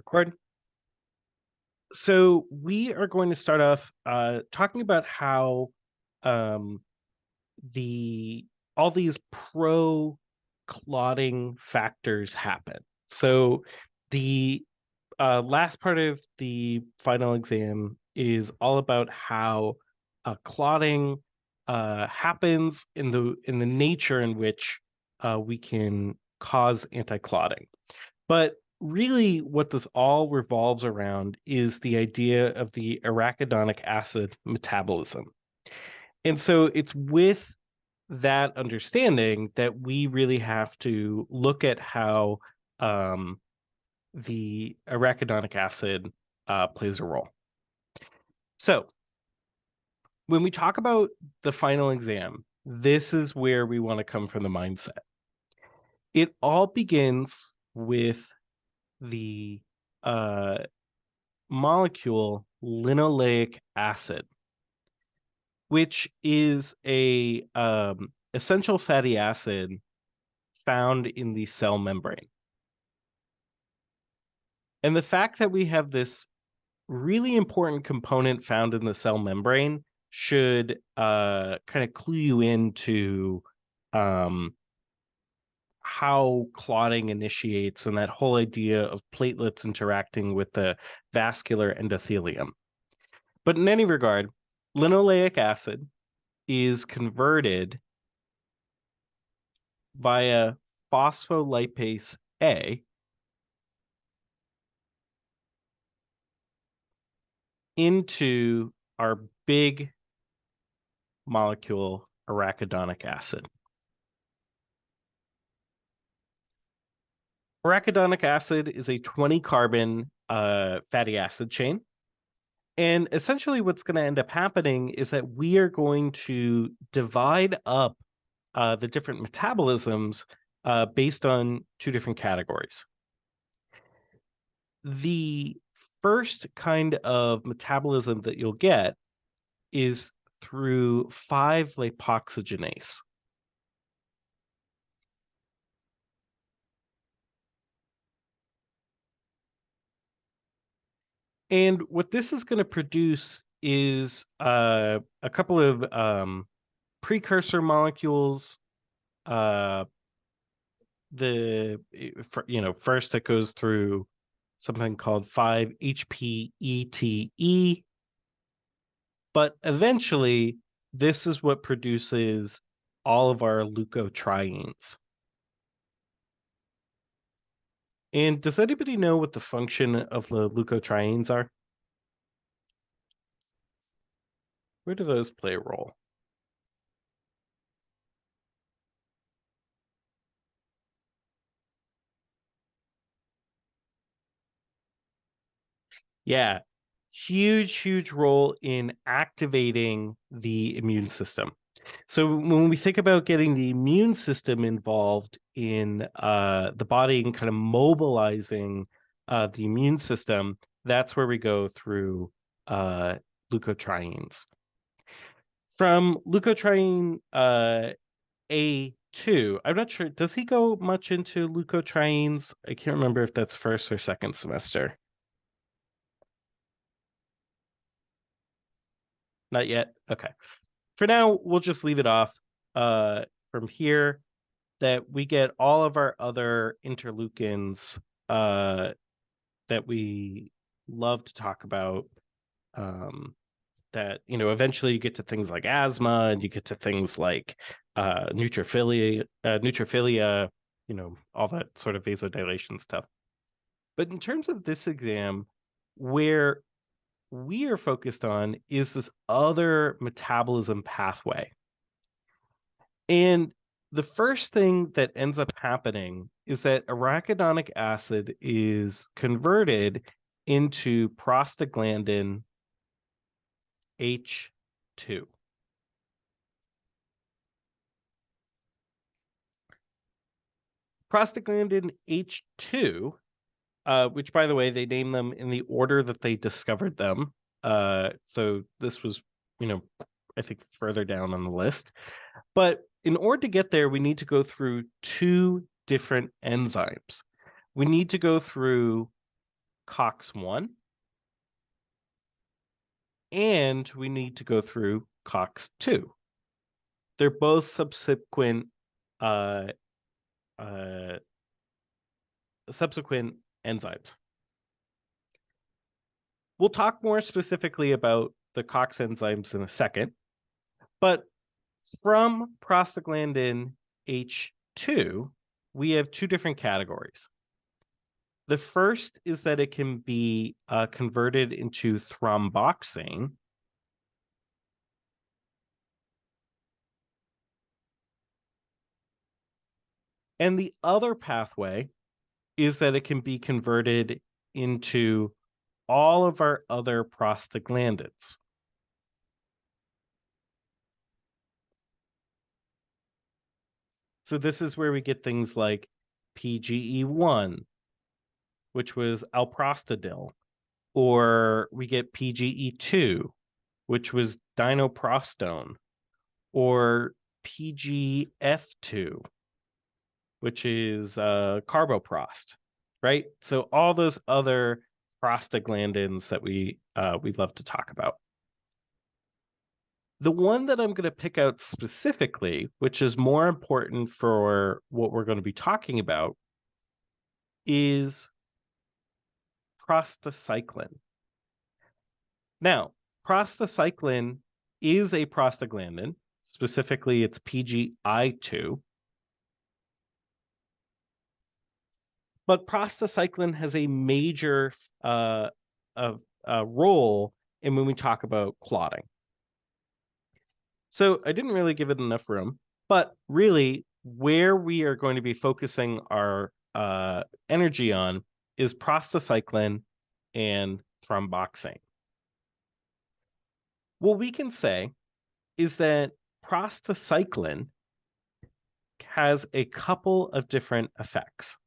Record. So we are going to start off talking about how um, all these pro-clotting factors happen. So the last part of the final exam is all about how clotting happens in the nature in which we can cause anti-clotting. But really, what this all revolves around is the idea of the arachidonic acid metabolism. And so it's with that understanding that we really have to look at how the arachidonic acid plays a role. So when we talk about the final exam, this is where we want to come from the mindset. It all begins with the molecule linoleic acid, which is a essential fatty acid found in the cell membrane. And the fact that we have this really important component found in the cell membrane should kind of clue you into how clotting initiates and that whole idea of platelets interacting with the vascular endothelium. But in any regard, linoleic acid is converted via phospholipase A into our big molecule arachidonic acid. Arachidonic acid is a 20 carbon fatty acid chain. And essentially what's going to end up happening is that we are going to divide up the different metabolisms based on two different categories. The first kind of metabolism that you'll get is through 5-lipoxygenase. And what this is going to produce is a couple of precursor molecules. First it goes through something called 5-HPETE, but eventually this is what produces all of our leukotrienes. And does anybody know what the function of the leukotrienes are? Where do those play a role? Yeah, huge role in activating the immune system. So when we think about getting the immune system involved in the body and kind of mobilizing the immune system, that's where we go through leukotrienes. From leukotriene A2, I'm not sure, does he go much into leukotrienes? I can't remember if that's first or second semester. Not yet? Okay. For now, we'll just leave it off. From here, that we get all of our other interleukins that we love to talk about. That eventually you get to things like asthma, and you get to things like neutrophilia, all that sort of vasodilation stuff. But in terms of this exam, where we are focused on is this other metabolism pathway. And the first thing that ends up happening is that arachidonic acid is converted into prostaglandin H2. Prostaglandin H2, which, by the way, they named them in the order that they discovered them. So this was, I think further down on the list. But in order to get there, we need to go through two different enzymes. We need to go through COX-1, and we need to go through COX-2. They're both subsequent uh, uh, enzymes. We'll talk more specifically about the COX enzymes in a second, but from prostaglandin H2, we have two different categories. The first is that it can be converted into thromboxane. And the other pathway is that it can be converted into all of our other prostaglandins. So this is where we get things like PGE1, which was alprostadil, or we get PGE2, which was dinoprostone, or PGF2, which is carboprost, right? So all those other prostaglandins that we love to talk about. The one that I'm going to pick out specifically, which is more important for what we're going to be talking about, is prostacyclin. Now, prostacyclin is a prostaglandin, specifically it's PGI2, but prostacyclin has a major role in when we talk about clotting. So I didn't really give it enough room, but really where we are going to be focusing our energy on is prostacyclin and thromboxane. What we can say is that prostacyclin has a couple of different effects.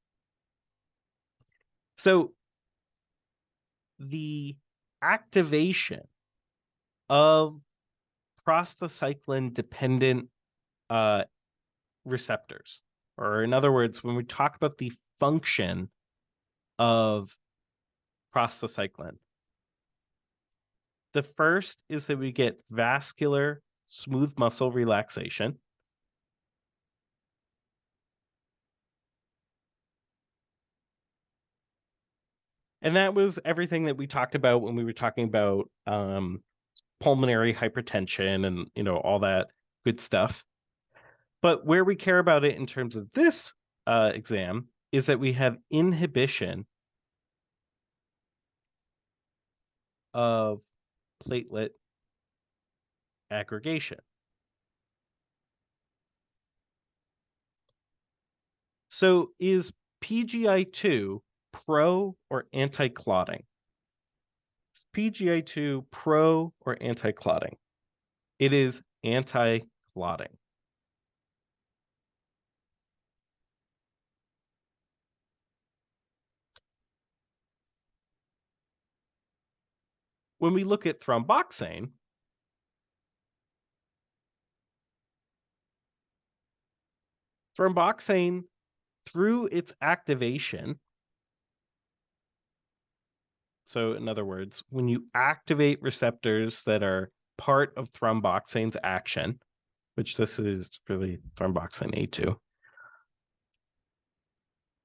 So the activation of prostacyclin dependent receptors, or in other words, when we talk about the function of prostacyclin, the first is that we get vascular smooth muscle relaxation. And that was everything that we talked about when we were talking about pulmonary hypertension and all that good stuff. But where we care about it in terms of this exam is that we have inhibition of platelet aggregation. So is PGI2 pro or anti-clotting? Is PGI2 pro or anti-clotting? It is anti-clotting. When we look at thromboxane, through its activation, so in other words, when you activate receptors that are part of thromboxane's action, which this is really thromboxane A2,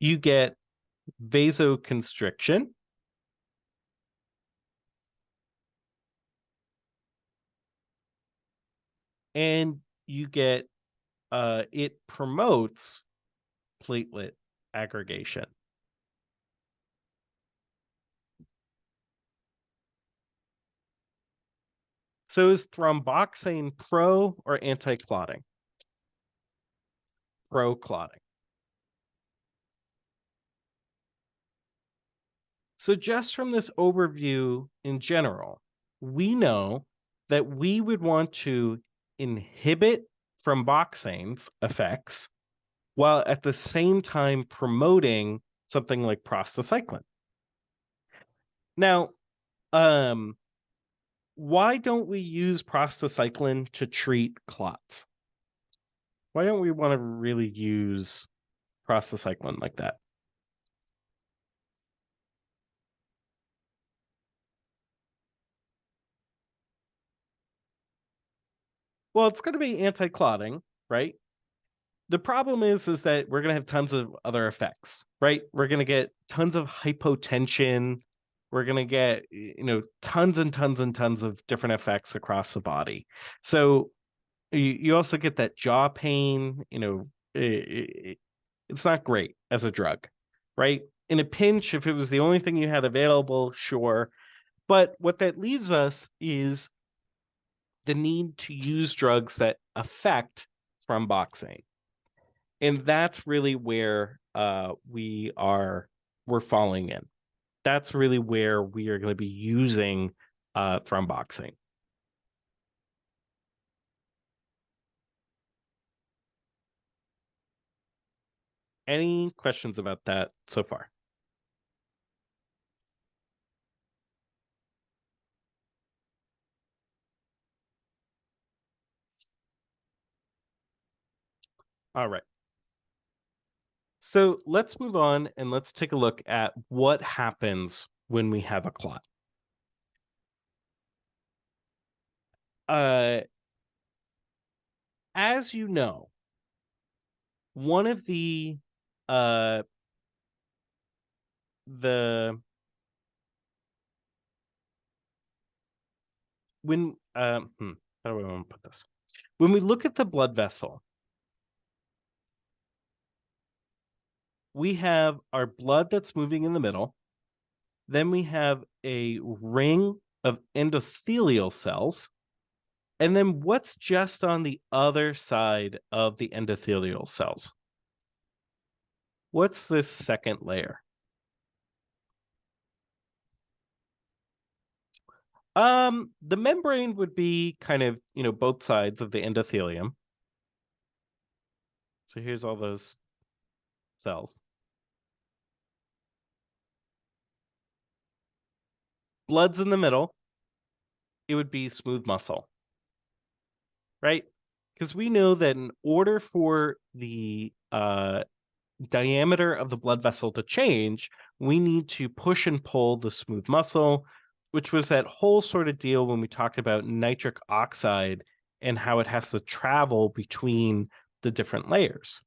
you get vasoconstriction, and you get it promotes platelet aggregation. So is thromboxane pro or anti-clotting? Pro-clotting. So just from this overview in general, we know that we would want to inhibit thromboxane's effects while at the same time promoting something like prostacyclin. Now, why don't we use prostacyclin to treat clots? Why don't we want to really use prostacyclin like that? Well, it's going to be anti-clotting, right? The problem is that we're going to have tons of other effects, right? We're going to get tons of hypotension. We're going to get, tons and tons and tons of different effects across the body. So you also get that jaw pain, it's not great as a drug, right? In a pinch, if it was the only thing you had available, sure. But what that leaves us is the need to use drugs that affect thromboxane. And that's really where we're falling in. That's really where we are going to be using thromboxane. Any questions about that so far? All right. So let's move on and let's take a look at what happens when we have a clot. Uh, as you know, one of uh, the when how do I want to put this? When we look at the blood vessel, we have our blood that's moving in the middle. Then we have a ring of endothelial cells. And then what's just on the other side of the endothelial cells? What's this second layer? The membrane would be kind of, both sides of the endothelium. So here's all those cells. Blood's in the middle. It would be smooth muscle, right? Because we know that in order for the diameter of the blood vessel to change, we need to push and pull the smooth muscle, which was that whole sort of deal when we talked about nitric oxide and how it has to travel between the different layers.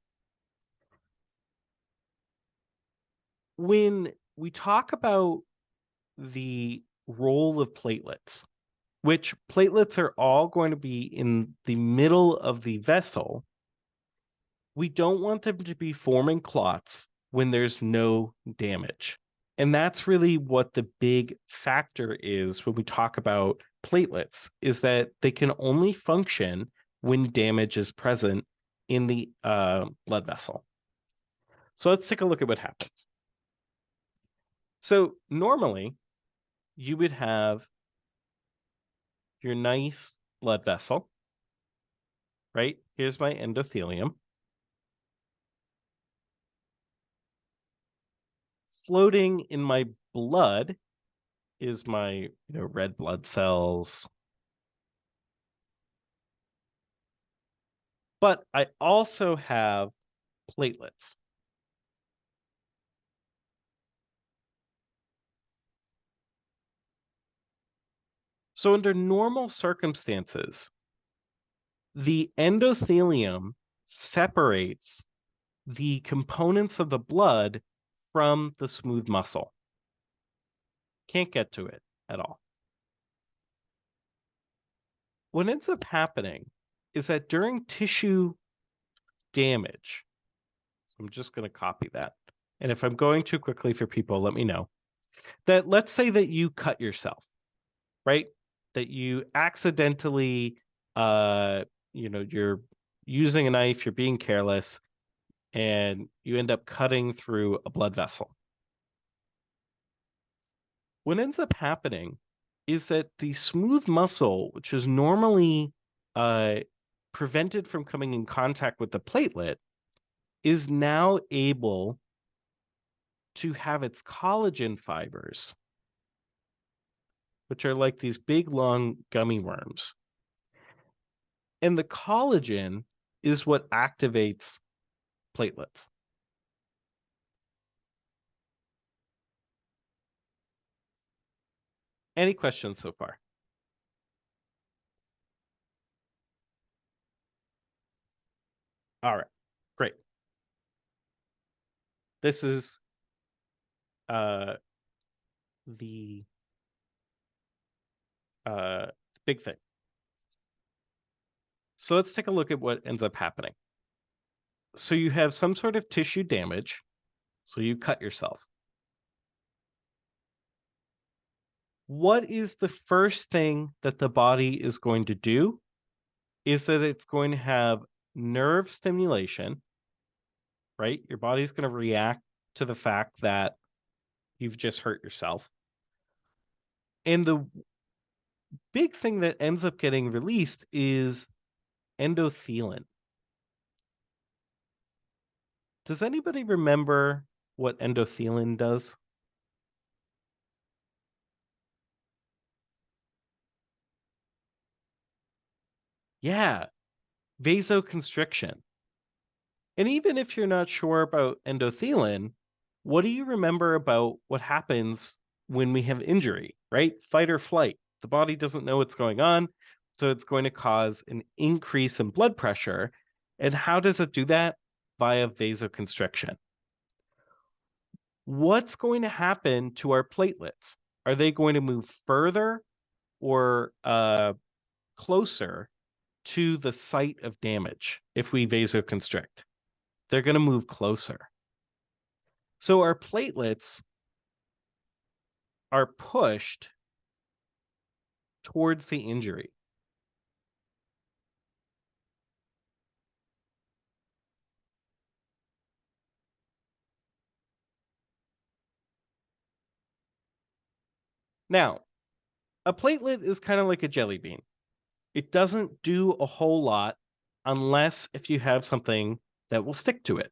When we talk about the role of platelets, which platelets are all going to be in the middle of the vessel, we don't want them to be forming clots when there's no damage. And that's really what the big factor is when we talk about platelets, is that they can only function when damage is present in the blood vessel. So let's take a look at what happens. So normally you would have your nice blood vessel, right? Here's my endothelium. Floating in my blood is my red blood cells. But I also have platelets. So under normal circumstances, the endothelium separates the components of the blood from the smooth muscle. Can't get to it at all. What ends up happening is that during tissue damage, so I'm just going to copy that. And if I'm going too quickly for people, let me know. That let's say that you cut yourself, right? That you accidentally, you're using a knife, you're being careless, and you end up cutting through a blood vessel. What ends up happening is that the smooth muscle, which is normally uh, prevented from coming in contact with the platelet, is now able to have its collagen fibers, which are like these big, long gummy worms. And the collagen is what activates platelets. Any questions so far? All right, great. This is uh, the uh, big thing. So let's take a look at what ends up happening. So you have some sort of tissue damage. So you cut yourself. What is the first thing that the body is going to do? Is that it's going to have nerve stimulation, right? Your body's going to react to the fact that you've just hurt yourself. And the big thing that ends up getting released is endothelin. Does anybody remember what endothelin does? Yeah, vasoconstriction. And even if you're not sure about endothelin, what do you remember about what happens when we have injury, right? Fight or flight. The body doesn't know what's going on, so it's going to cause an increase in blood pressure. And how does it do that? Via vasoconstriction. What's going to happen to our platelets? Are they going to move further or closer to the site of damage if we vasoconstrict? They're going to move closer. So our platelets are pushed towards the injury. Now, a platelet is kind of like a jelly bean. It doesn't do a whole lot unless if you have something that will stick to it.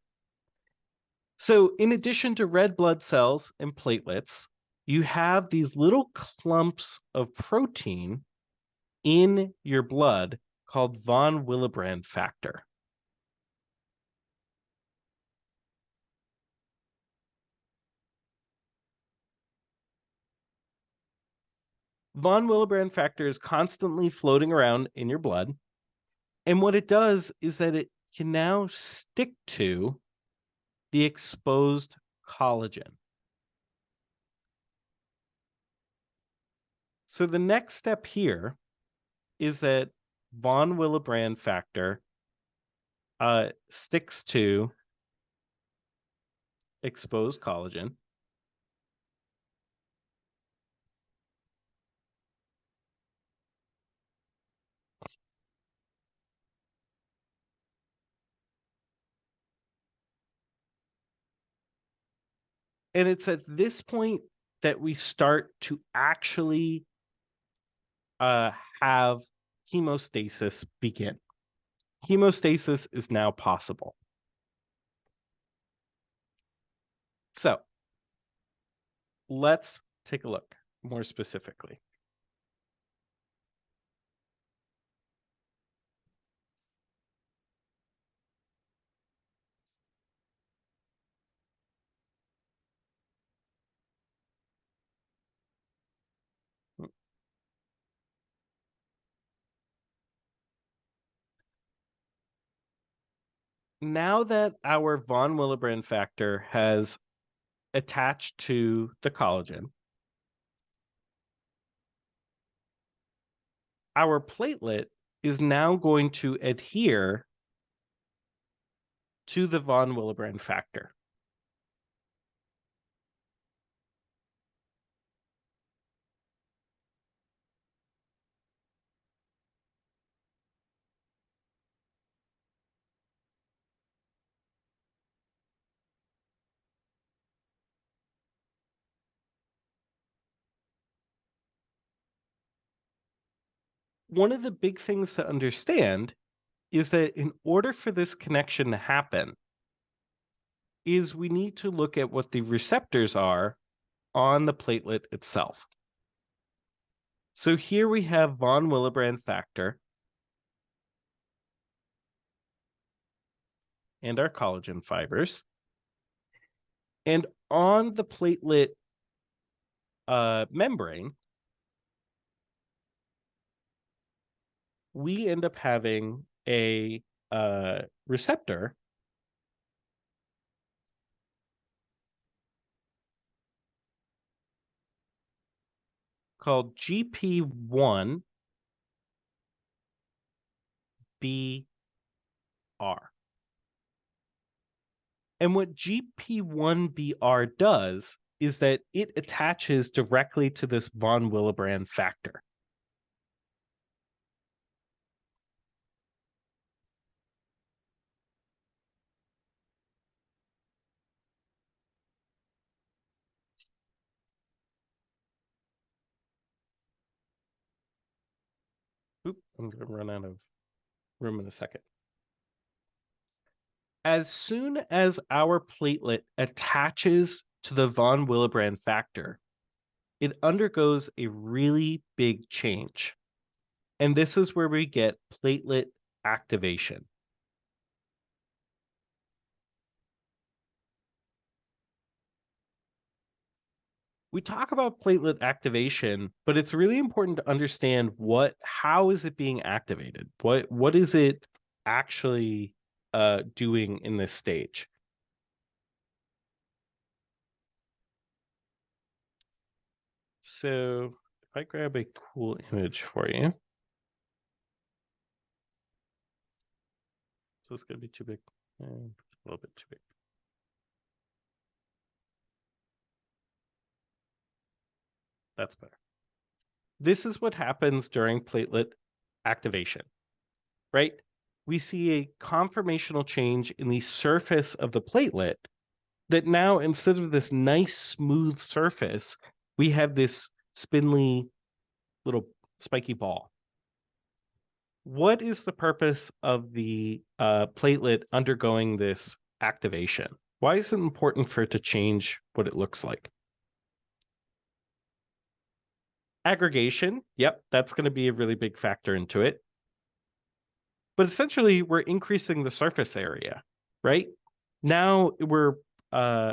So, in addition to red blood cells and platelets, you have these little clumps of protein in your blood called von Willebrand factor. Von Willebrand factor is constantly floating around in your blood. And what it does is that it can now stick to the exposed collagen. So the next step here is that von Willebrand factor sticks to exposed collagen. And it's at this point that we start to actually uh, have hemostasis begin. Hemostasis is now possible. So let's take a look more specifically. Now that our von Willebrand factor has attached to the collagen, our platelet is now going to adhere to the von Willebrand factor. One of the big things to understand is that in order for this connection to happen, is we need to look at what the receptors are on the platelet itself. So here we have von Willebrand factor and our collagen fibers. And on the platelet membrane, we end up having a receptor called GP1BR. And what GP1BR does is that it attaches directly to this von Willebrand factor. Oop, I'm going to run out of room in a second. As soon as our platelet attaches to the von Willebrand factor, it undergoes a really big change. And this is where we get platelet activation. We talk about platelet activation, but it's really important to understand how is it being activated? What is it actually doing in this stage? So if I grab a cool image for you, so it's going to be too big, a little bit too big. That's better. This is what happens during platelet activation, right? We see a conformational change in the surface of the platelet that now, instead of this nice smooth surface, we have this spindly little spiky ball. What is the purpose of the platelet undergoing this activation? Why is it important for it to change what it looks like? Aggregation, yep, that's going to be a really big factor into it. But essentially, we're increasing the surface area, right? Now we're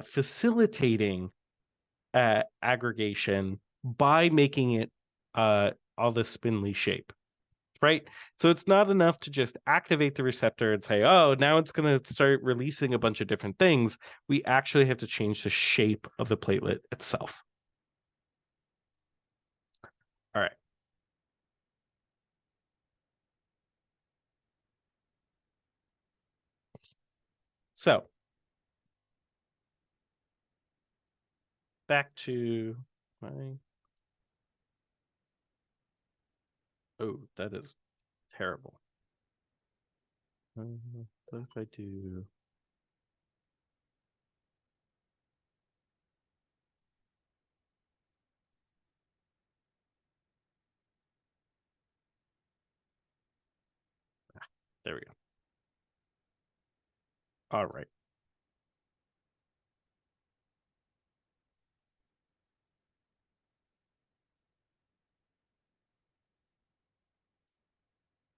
facilitating aggregation by making it all this spindly shape, right? So it's not enough to just activate the receptor and say, oh, now it's going to start releasing a bunch of different things. We actually have to change the shape of the platelet itself. All right. So back to my, oh, that is terrible. What if I do? There we go. All right.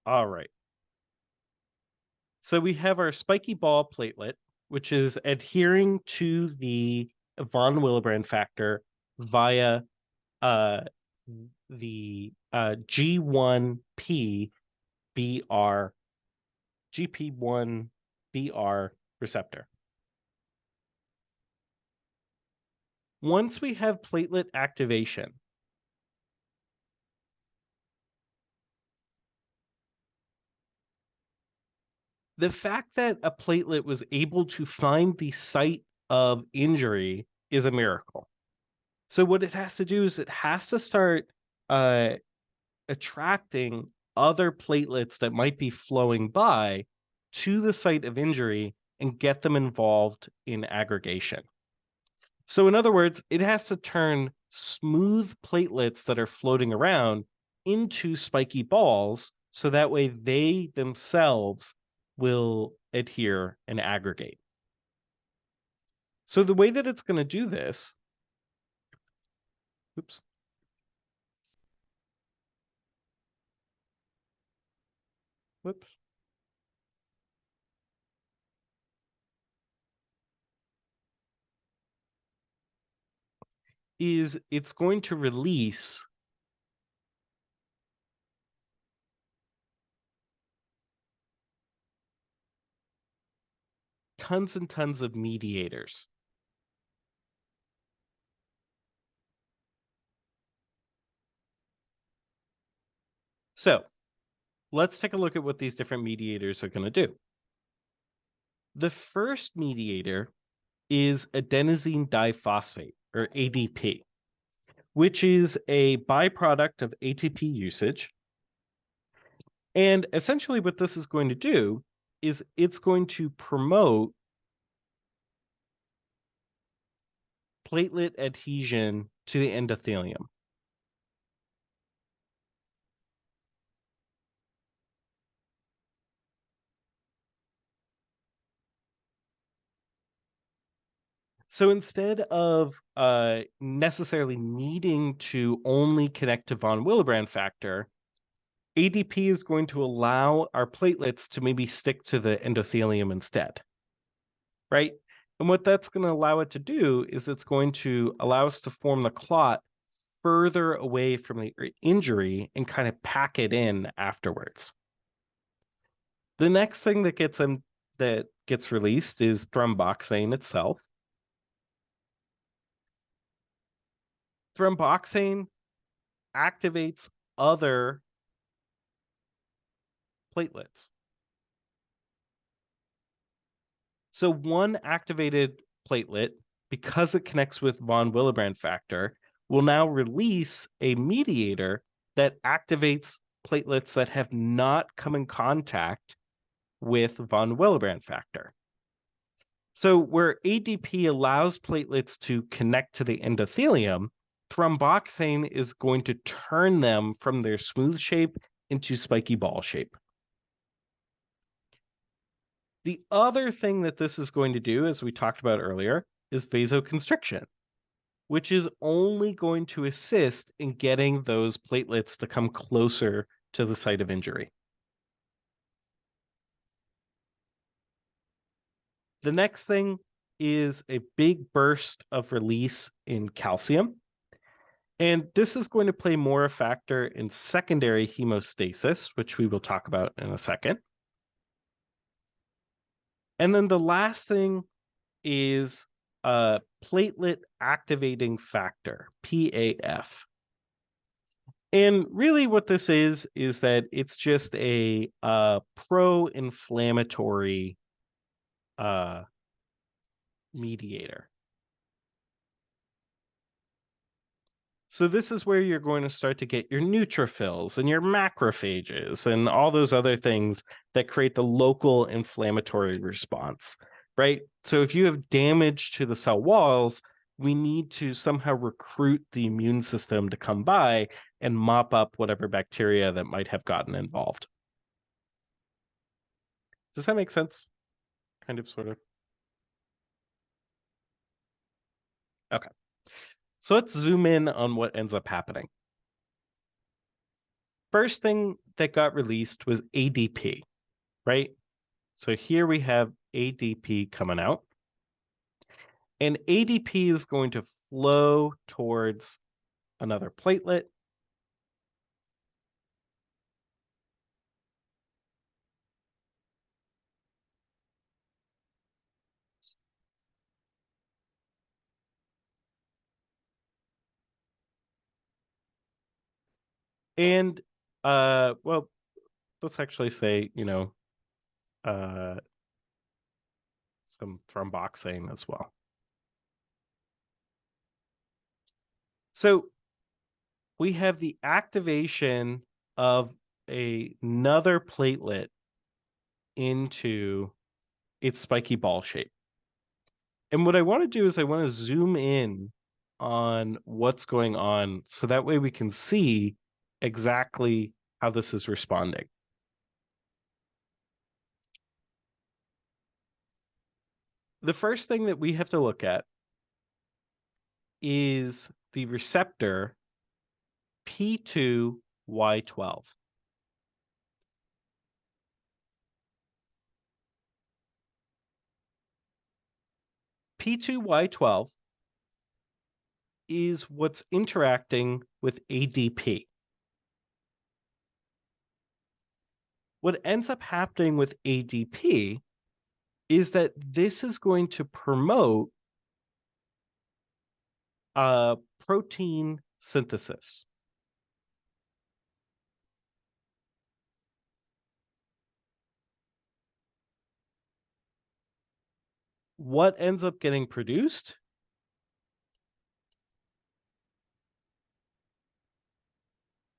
All right. So we have our spiky ball platelet, which is adhering to the von Willebrand factor via the G1PBR GP1BR receptor. Once we have platelet activation, the fact that a platelet was able to find the site of injury is a miracle. So what it has to do is it has to start attracting other platelets that might be flowing by to the site of injury and get them involved in aggregation. So in other words, it has to turn smooth platelets that are floating around into spiky balls so that way they themselves will adhere and aggregate. So the way that it's going to do this, oops, whoops, is it's going to release tons and tons of mediators. So let's take a look at what these different mediators are going to do. The first mediator is adenosine diphosphate, or ADP, which is a byproduct of ATP usage. And essentially what this is going to do is it's going to promote platelet adhesion to the endothelium. So instead of necessarily needing to only connect to von Willebrand factor, ADP is going to allow our platelets to maybe stick to the endothelium instead, right? And what that's going to allow it to do is it's going to allow us to form the clot further away from the injury and kind of pack it in afterwards. The next thing that gets released is thromboxane itself. Thromboxane activates other platelets. So one activated platelet, because it connects with von Willebrand factor, will now release a mediator that activates platelets that have not come in contact with von Willebrand factor. So where ADP allows platelets to connect to the endothelium, thromboxane is going to turn them from their smooth shape into spiky ball shape. The other thing that this is going to do, as we talked about earlier, is vasoconstriction, which is only going to assist in getting those platelets to come closer to the site of injury. The next thing is a big burst of release in calcium. And this is going to play more a factor in secondary hemostasis, which we will talk about in a second. And then the last thing is a platelet activating factor, PAF. And really what this is that it's just a pro-inflammatory mediator. So this is where you're going to start to get your neutrophils and your macrophages and all those other things that create the local inflammatory response, right? So if you have damage to the cell walls, we need to somehow recruit the immune system to come by and mop up whatever bacteria that might have gotten involved. Does that make sense? Kind of, sort of. Okay. So let's zoom in on what ends up happening. First thing that got released was ADP, right? So here we have ADP coming out. And ADP is going to flow towards another platelet. And, well, let's actually say, some thromboxane as well. So we have the activation of another platelet into its spiky ball shape. And what I want to do is I want to zoom in on what's going on so that way we can see exactly how this is responding. The first thing that we have to look at is the receptor P2Y12. P2Y12 is what's interacting with ADP. What ends up happening with ADP is that this is going to promote protein synthesis. What ends up getting produced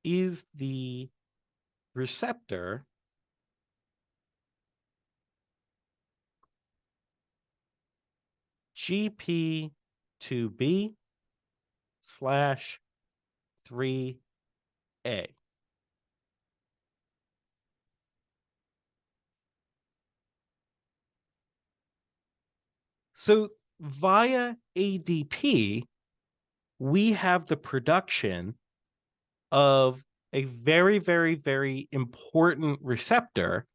is the receptor GP2B/3A. So via ADP, we have the production of a very, very, very important receptor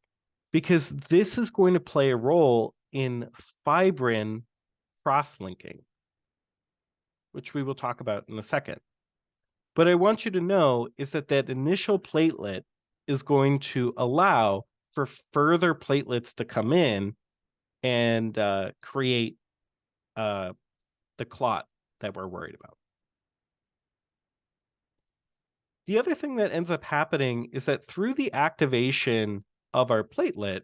because this is going to play a role in fibrin cross-linking, which we will talk about in a second. But I want you to know is that that initial platelet is going to allow for further platelets to come in and create the clot that we're worried about. The other thing that ends up happening is that through the activation of our platelet,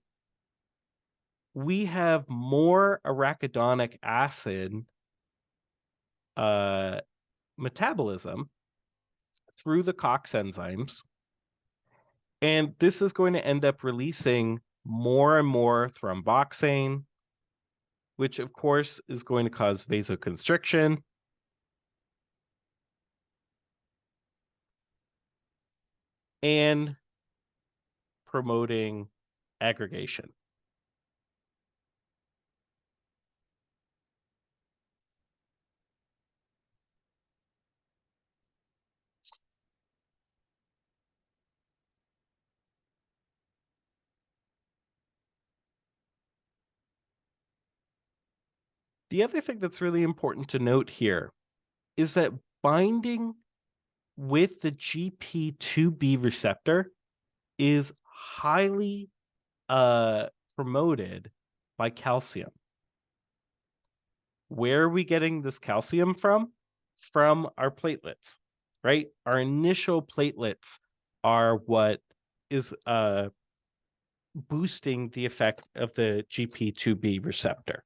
we have more arachidonic acid metabolism through the COX enzymes. And this is going to end up releasing more and more thromboxane, which of course is going to cause vasoconstriction. And promoting aggregation. The other thing that's really important to note here is that binding with the GP2B receptor is highly promoted by calcium. Where are we getting this calcium from? From our platelets, right? Our initial platelets are what is boosting the effect of the GP2B receptor.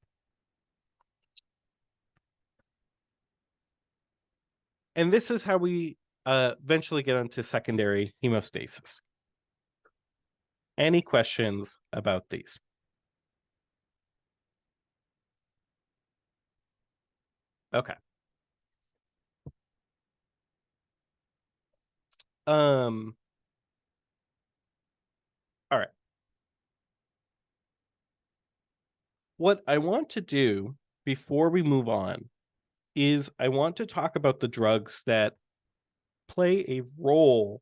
And this is how we eventually get into secondary hemostasis. Any questions about these? Okay. All right. What I want to do before we move on is I want to talk about the drugs that play a role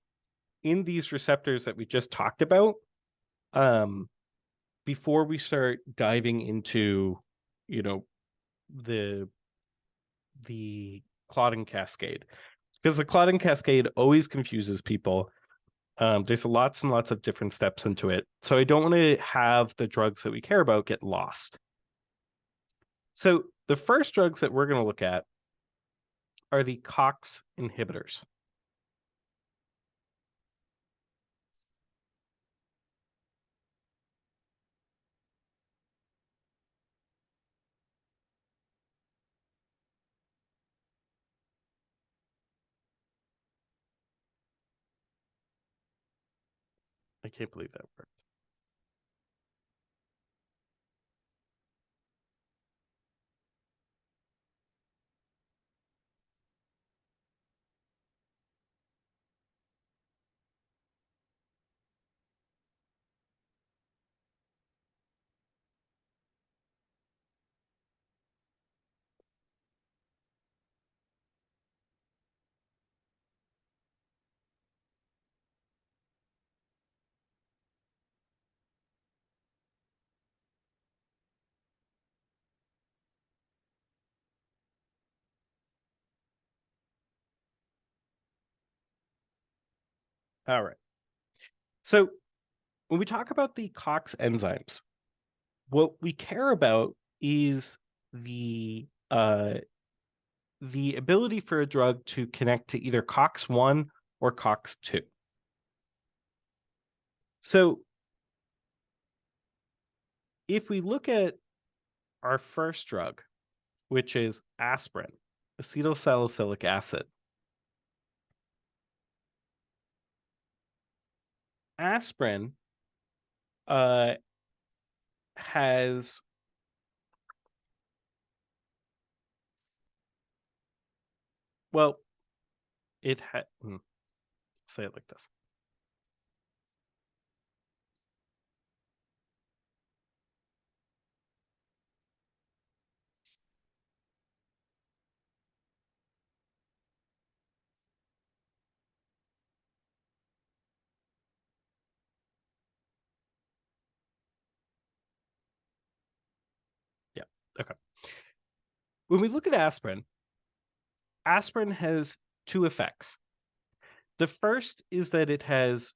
in these receptors that we just talked about before we start diving into, you know, the clotting cascade. Because the clotting cascade always confuses people. There's lots and lots of different steps into it. So I don't want to have the drugs that we care about get lost. So the first drugs that we're going to look at are the COX inhibitors. I can't believe that worked. All right. So when we talk about the COX enzymes, What we care about is the ability for a drug to connect to either COX-1 or COX-2. So if we look at our first drug, which is aspirin, acetylsalicylic acid, aspirin has well, it had say it like this. Yeah. Okay. When we look at aspirin, aspirin has two effects. The first is that it has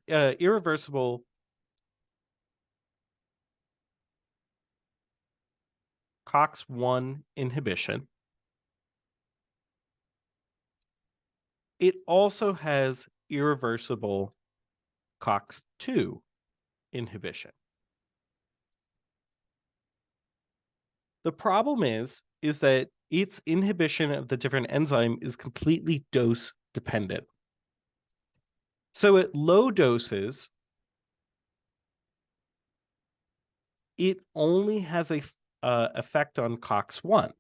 irreversible COX-1 inhibition. It also has irreversible COX-2 inhibition. The problem is that its inhibition of the different enzyme is completely dose dependent. So at low doses, it only has a effect on COX-1,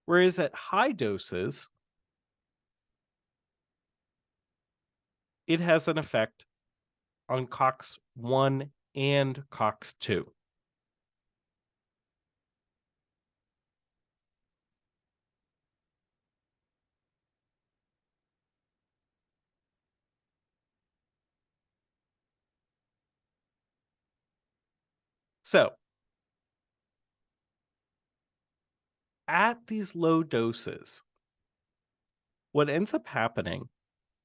whereas at high doses, it has an effect on COX-1 and COX-2. So at these low doses, what ends up happening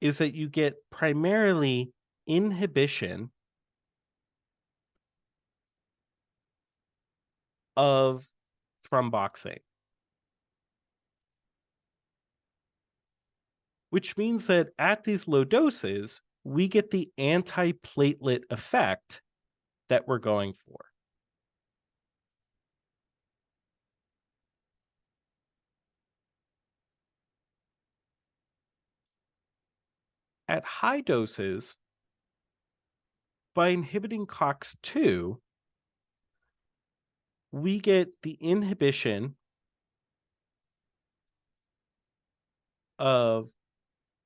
is that you get primarily inhibition of thromboxane, which means that at these low doses, we get the antiplatelet effect that we're going for. At high doses, by inhibiting COX-2, we get the inhibition of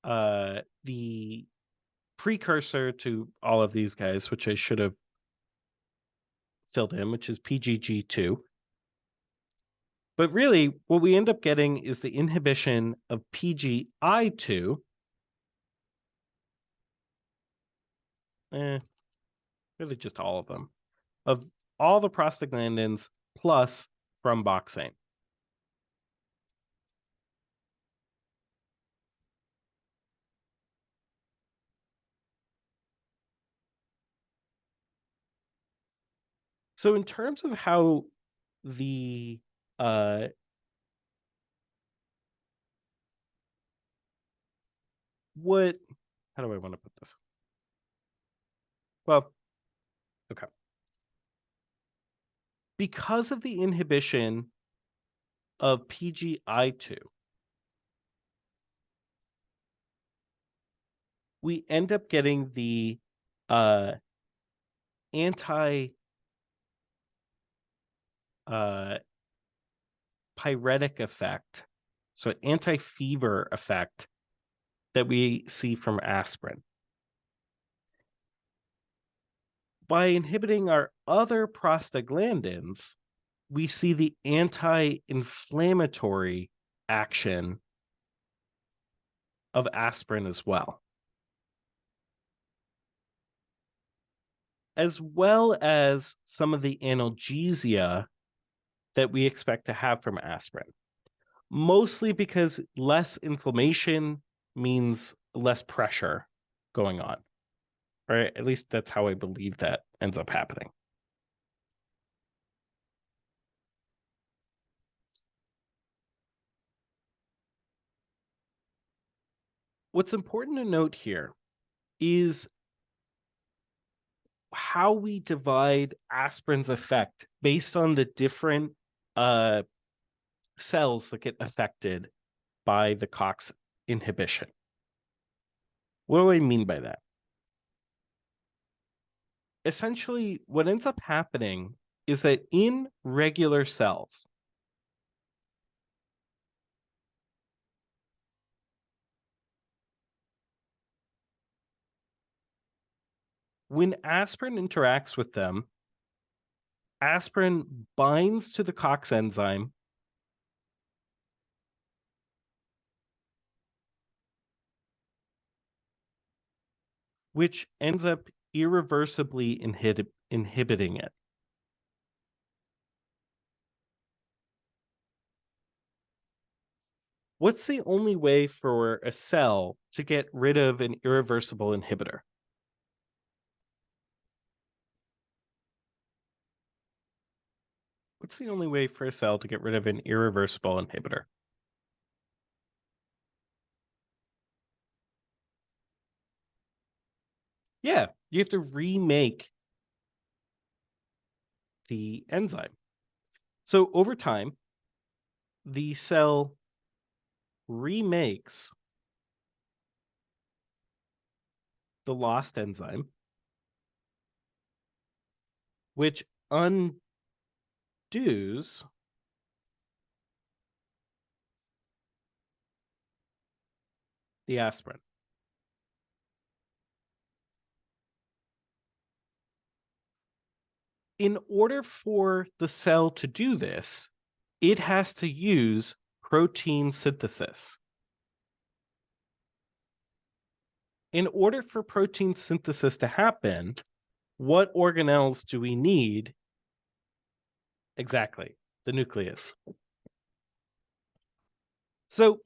the precursor to all of these guys, which I should have filled in, which is PGG2. But really, what we end up getting is the inhibition of PGI2. Really just all of them. Of all the prostaglandins plus thromboxane. So in terms of how the how do I want to put this? Well, okay. Because of the inhibition of PGI2, we end up getting the anti pyretic effect, so anti-fever effect that we see from aspirin. By inhibiting our other prostaglandins, we see the anti-inflammatory action of aspirin as well. As well as some of the analgesia that we expect to have from aspirin. Mostly because less inflammation means less pressure going on. Or at least that's how I believe that ends up happening. What's important to note here is how we divide aspirin's effect based on the different cells that get affected by the COX inhibition. What do I mean by that? Essentially, what ends up happening is that in regular cells, when aspirin interacts with them, aspirin binds to the COX enzyme, which ends up irreversibly inhibiting it. What's the only way for a cell to get rid of an irreversible inhibitor? What's the only way for a cell to get rid of an irreversible inhibitor? Yeah, you have to remake the enzyme. So over time, the cell remakes the lost enzyme, which undoes the aspirin. In order for the cell to do this, it has to use protein synthesis. In order for protein synthesis to happen, what organelles do we need? Exactly, the nucleus. So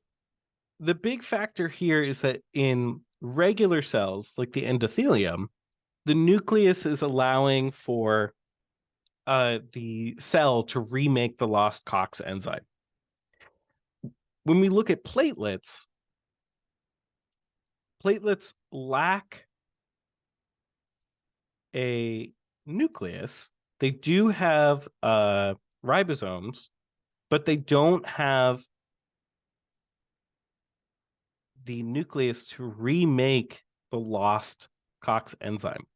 the big factor here is that in regular cells, like the endothelium, the nucleus is allowing for the cell to remake the lost COX enzyme. When we look at platelets, platelets lack a nucleus. They do have ribosomes, but they don't have the nucleus to remake the lost COX enzyme.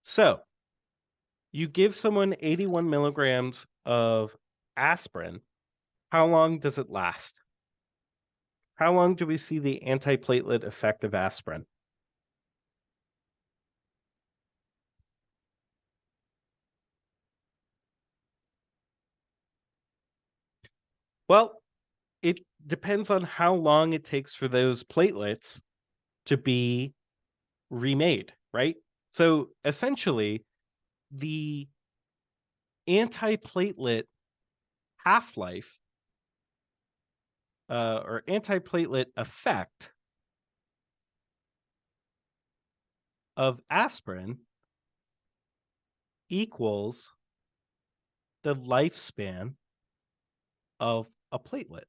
So you give someone 81 milligrams of aspirin. How long does it last? How long do we see the antiplatelet effect of aspirin? Well, it depends on how long it takes for those platelets to be remade, right? So essentially, the antiplatelet half-life or antiplatelet effect of aspirin equals the lifespan of a platelet.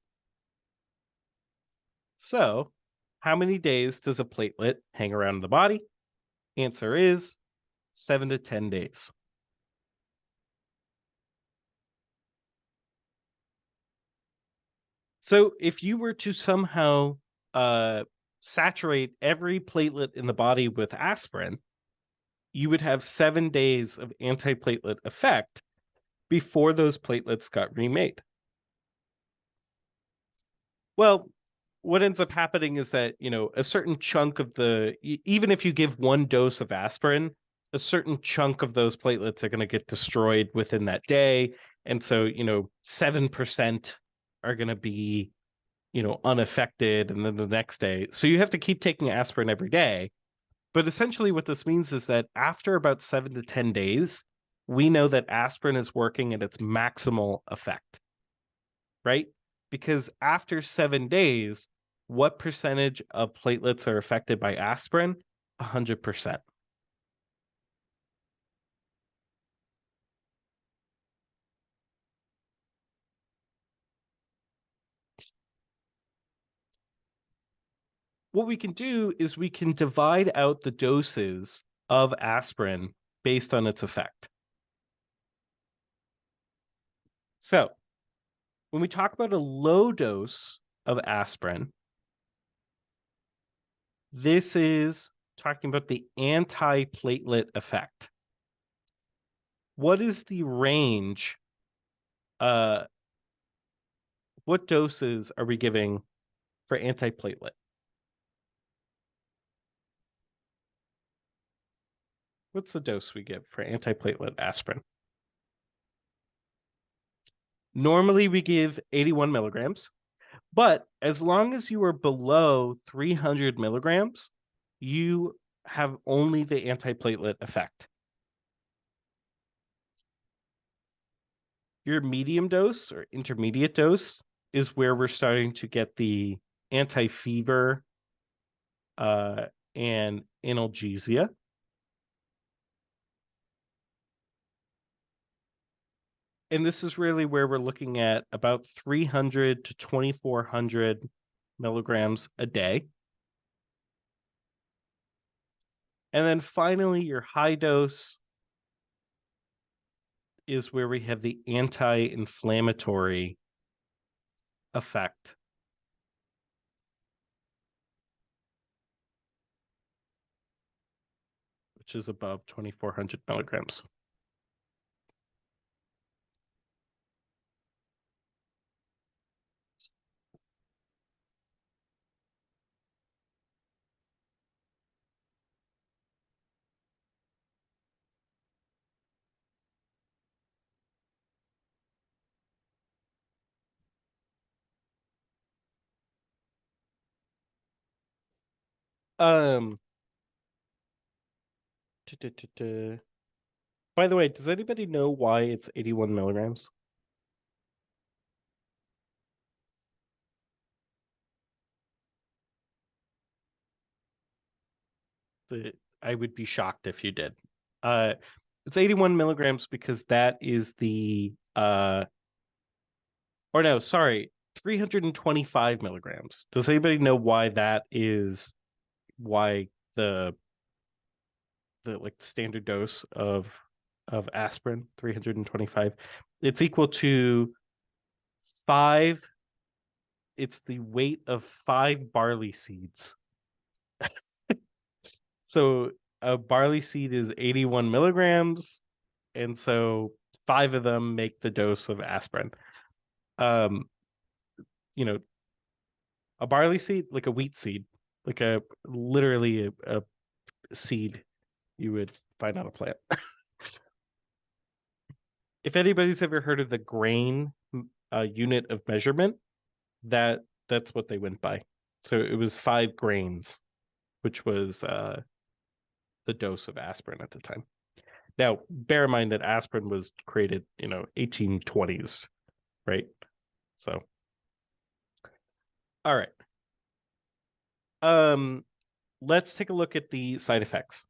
So, how many days does a platelet hang around the body? Answer is 7 to 10 days. So, if you were to somehow saturate every platelet in the body with aspirin, you would have 7 days of antiplatelet effect before those platelets got remade. Well, what ends up happening is that, a certain chunk of even if you give one dose of aspirin, a certain chunk of those platelets are going to get destroyed within that day. And so, 7% are going to be, unaffected. And then the next day. So you have to keep taking aspirin every day. But essentially, what this means is that after about 7 to 10 days, we know that aspirin is working at its maximal effect, right? Because after 7 days, what percentage of platelets are affected by aspirin? 100%. What we can do is we can divide out the doses of aspirin based on its effect. So when we talk about a low dose of aspirin, this is talking about the antiplatelet effect. What is the range? What doses are we giving for antiplatelet? What's the dose we give for antiplatelet aspirin? Normally we give 81 milligrams, but as long as you are below 300 milligrams, you have only the antiplatelet effect. Your medium dose or intermediate dose is where we're starting to get the anti-fever and analgesia. And this is really where we're looking at about 300 to 2,400 milligrams a day. And then finally, your high dose is where we have the anti-inflammatory effect. Which is above 2,400 milligrams. Um, By the way, does anybody know why it's 81 milligrams? I would be shocked if you did. Uh, it's 81 milligrams because that is the or no, sorry, 325 milligrams. Does anybody know why that is? Why the like standard dose of aspirin 325? It's equal to five. It's the weight of 5 barley seeds. So a barley seed is 81 milligrams, and so 5 of them make the dose of aspirin. Um, you know, a barley seed, like a wheat seed, like a literally a seed you would find on a plant. If anybody's ever heard of the grain unit of measurement, that's what they went by. So it was 5 grains, which was the dose of aspirin at the time. Now, bear in mind that aspirin was created, 1820s, right? So, all right. Um, let's take a look at the side effects.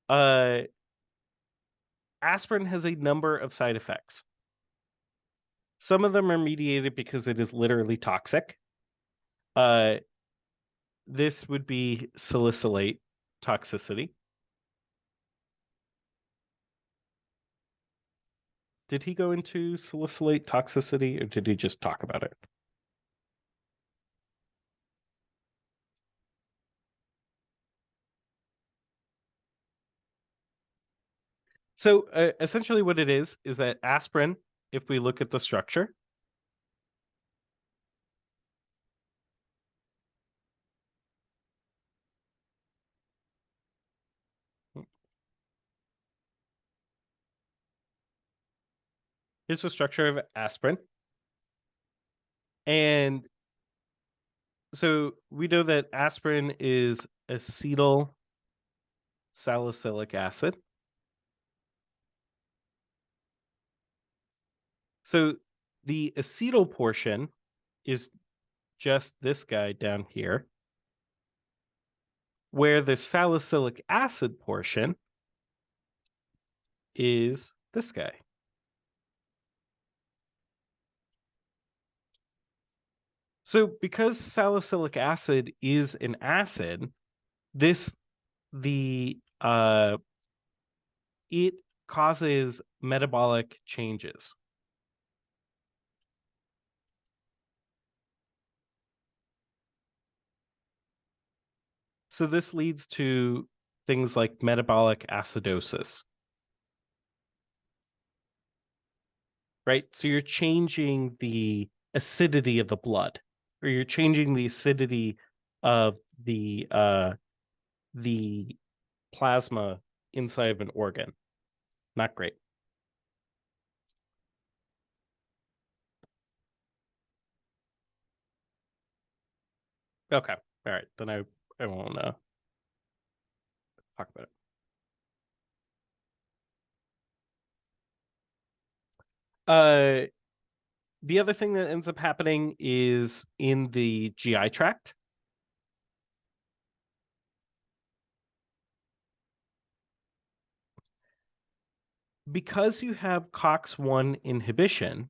Uh, aspirin has a number of side effects. Some of them are mediated because it is literally toxic. Uh, this would be salicylate toxicity. Did he go into salicylate toxicity or did he just talk about it? So essentially what it is that aspirin, if we look at the structure, here's the structure of aspirin. And so we know that aspirin is acetyl salicylic acid. So the acetyl portion is just this guy down here, where the salicylic acid portion is this guy. So because salicylic acid is an acid, this the it causes metabolic changes. So this leads to things like metabolic acidosis, right? So you're changing the acidity of the blood, or you're changing the acidity of the plasma inside of an organ. Not great. Okay. All right. Then I won't talk about it. Uh, the other thing that ends up happening is in the GI tract. Because you have COX-1 inhibition,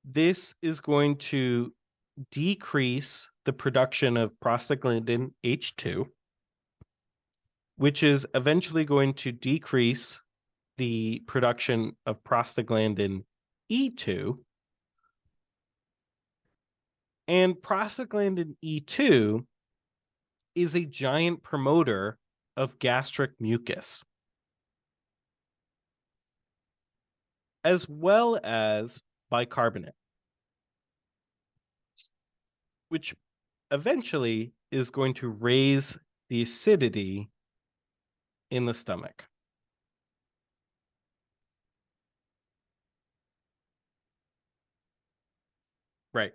this is going to decrease the production of prostaglandin H2, which is eventually going to decrease the production of prostaglandin E2. And prostaglandin E2 is a giant promoter of gastric mucus, as well as bicarbonate, which eventually is going to raise the acidity in the stomach. Right.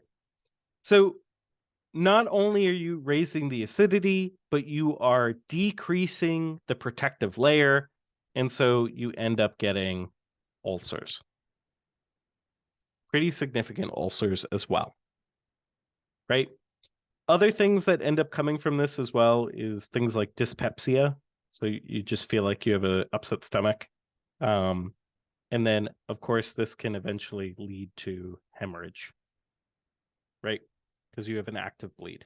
So not only are you raising the acidity, but you are decreasing the protective layer. And so you end up getting ulcers. Pretty significant ulcers as well. Right. Other things that end up coming from this as well is things like dyspepsia. So you just feel like you have an upset stomach. And then, of course, this can eventually lead to hemorrhage, right? Because you have an active bleed.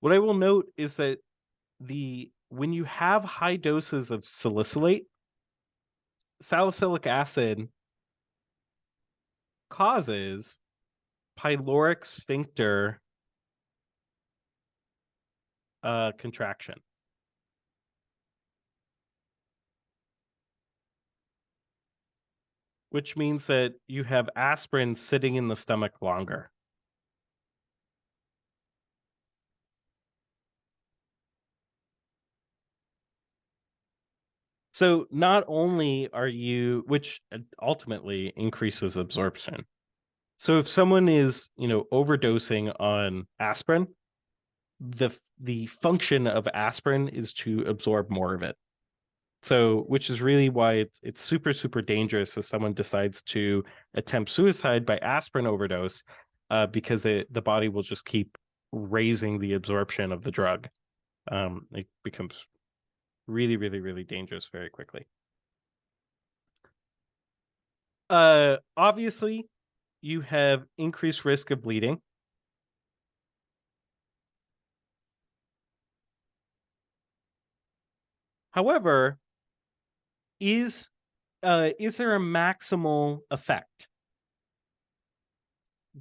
What I will note is that when you have high doses of salicylate, salicylic acid causes pyloric sphincter contraction, which means that you have aspirin sitting in the stomach longer. So not only are you, which ultimately increases absorption. So if someone is, overdosing on aspirin, the function of aspirin is to absorb more of it. So, which is really why it's super, super dangerous if someone decides to attempt suicide by aspirin overdose, because the body will just keep raising the absorption of the drug. It becomes really, really, really dangerous very quickly. Obviously, you have increased risk of bleeding. However, is there a maximal effect?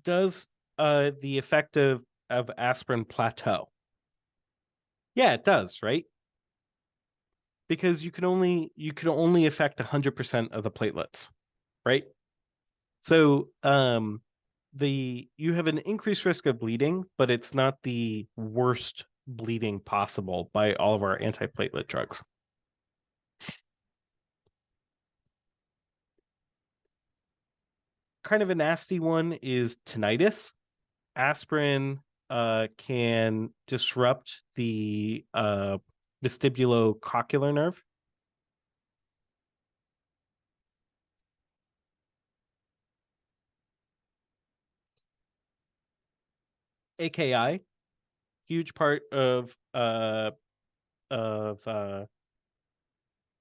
Does the effect of aspirin plateau? Yeah, it does, right? Because you can only affect 100% of the platelets, right? So you have an increased risk of bleeding, but it's not the worst bleeding possible by all of our antiplatelet drugs. Kind of a nasty one is tinnitus. Aspirin can disrupt the vestibulocochlear nerve. AKI, huge part of uh,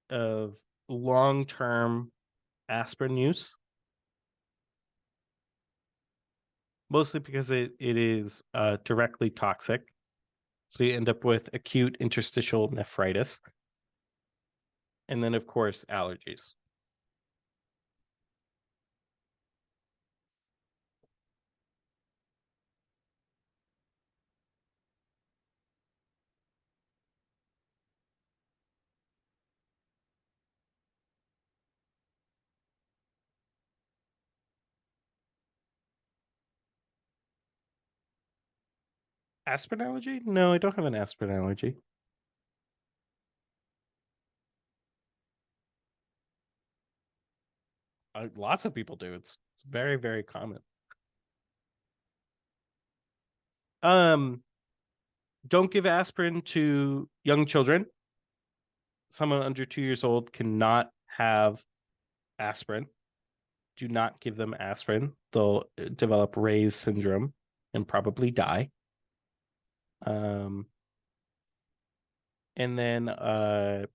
of long-term aspirin use, mostly because it is directly toxic. So you end up with acute interstitial nephritis. And then, of course, allergies. Aspirin allergy? No, I don't have an aspirin allergy. Lots of people do. It's very, very common. Um, don't give aspirin to young children. Someone under 2 years old cannot have aspirin. Do not give them aspirin. They'll develop Ray's syndrome and probably die. Um, and then uh,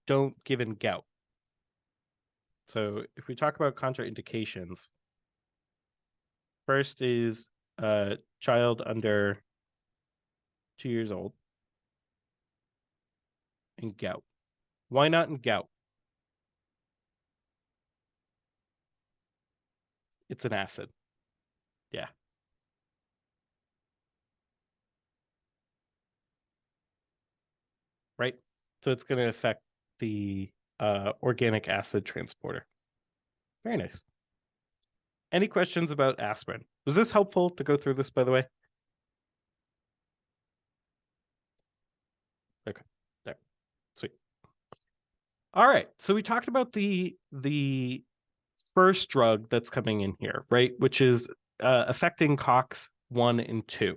don't give in gout. So if we talk about contraindications, first is a child under 2 years old and gout. Why not in gout? It's an acid. Yeah, right. So it's going to affect the organic acid transporter. Very nice. Any questions about aspirin? Was this helpful to go through this, by the way? Okay, there, sweet. All right, so we talked about the first drug that's coming in here, right? Which is affecting COX 1 and 2.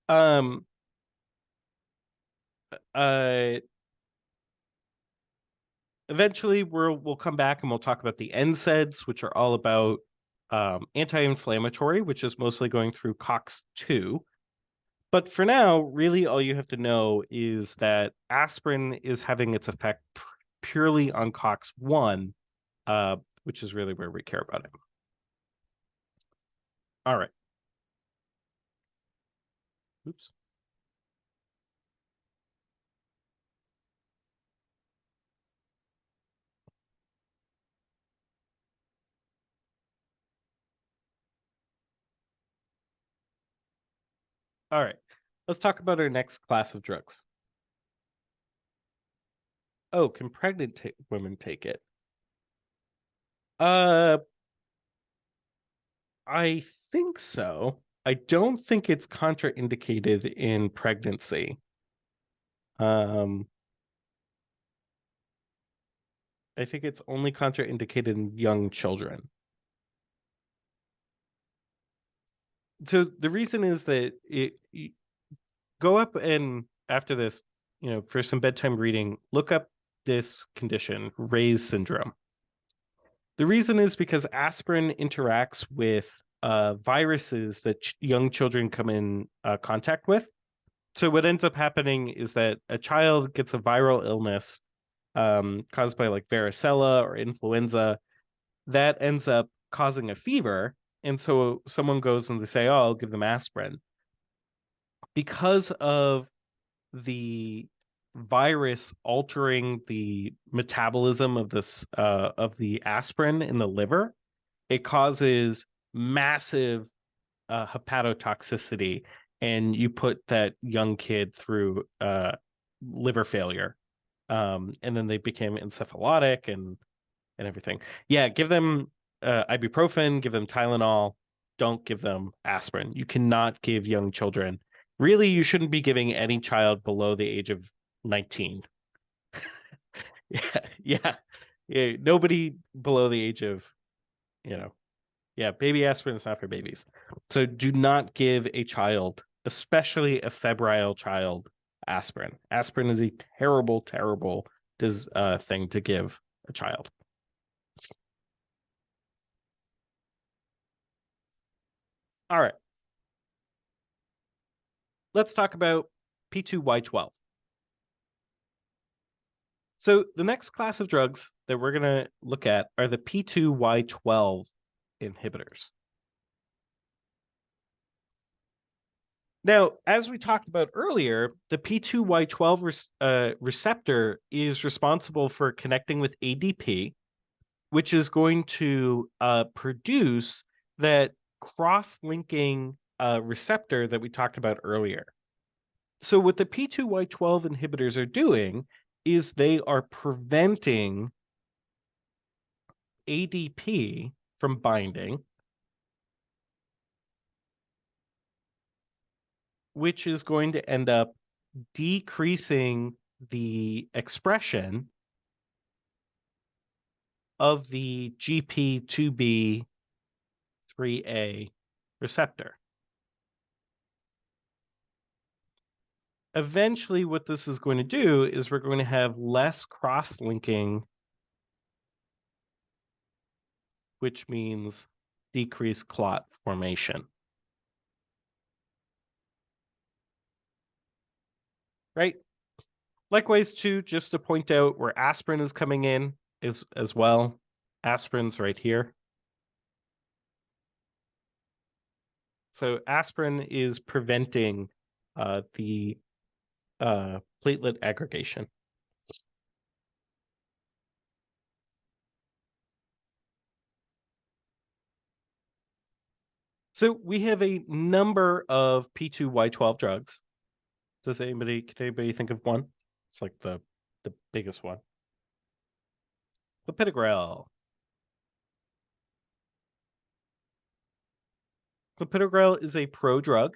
Um, uh, eventually we'll come back and we'll talk about the NSAIDs, which are all about anti-inflammatory, which is mostly going through COX 2. But for now, really all you have to know is that aspirin is having its effect purely on COX 1, which is really where we care about it. All right. Oops. All right. Let's talk about our next class of drugs. Oh, can pregnant women take it? Uh, I think so. I don't think it's contraindicated in pregnancy. Um, I think it's only contraindicated in young children. So the reason is that go up and after this, for some bedtime reading, look up this condition, Ray's syndrome. The reason is because aspirin interacts with viruses that young children come in contact with. So what ends up happening is that a child gets a viral illness caused by like varicella or influenza that ends up causing a fever. And so someone goes and they say, oh, I'll give them aspirin. Because of the virus altering the metabolism of this of the aspirin in the liver, it causes massive hepatotoxicity, and you put that young kid through liver failure, and then they became encephalitic and everything. Yeah, give them ibuprofen, give them Tylenol. Don't give them aspirin. You cannot give young children. Really, you shouldn't be giving any child below the age of 19. Yeah, yeah, yeah. Nobody below the age of, you know, Yeah, baby aspirin is not for babies. So do not give a child, especially a febrile child, aspirin. Aspirin is a terrible, terrible thing to give a child. All right, let's talk about P2Y12. So the next class of drugs that we're going to look at are the P2Y12 inhibitors. Now, as we talked about earlier, the P2Y12 receptor is responsible for connecting with ADP, which is going to produce that cross-linking receptor that we talked about earlier. So what the P2Y12 inhibitors are doing is they are preventing ADP from binding, which is going to end up decreasing the expression of the GP2B3A receptor. Eventually, what this is going to do is we're going to have less cross-linking, which means decreased clot formation. Right? Likewise, too, just to point out where aspirin is coming in as well. Aspirin's right here. So aspirin is preventing the platelet aggregation. So we have a number of P2Y12 drugs. Can anybody think of one? It's like the biggest one. Clopidogrel. Clopidogrel is a prodrug.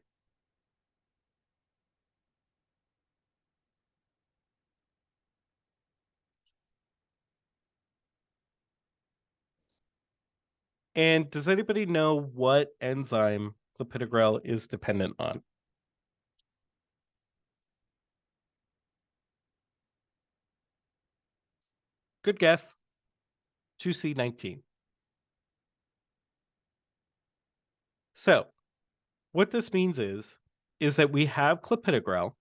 And does anybody know what enzyme clopidogrel is dependent on? Good guess. 2C19. So what this means is that we have clopidogrel.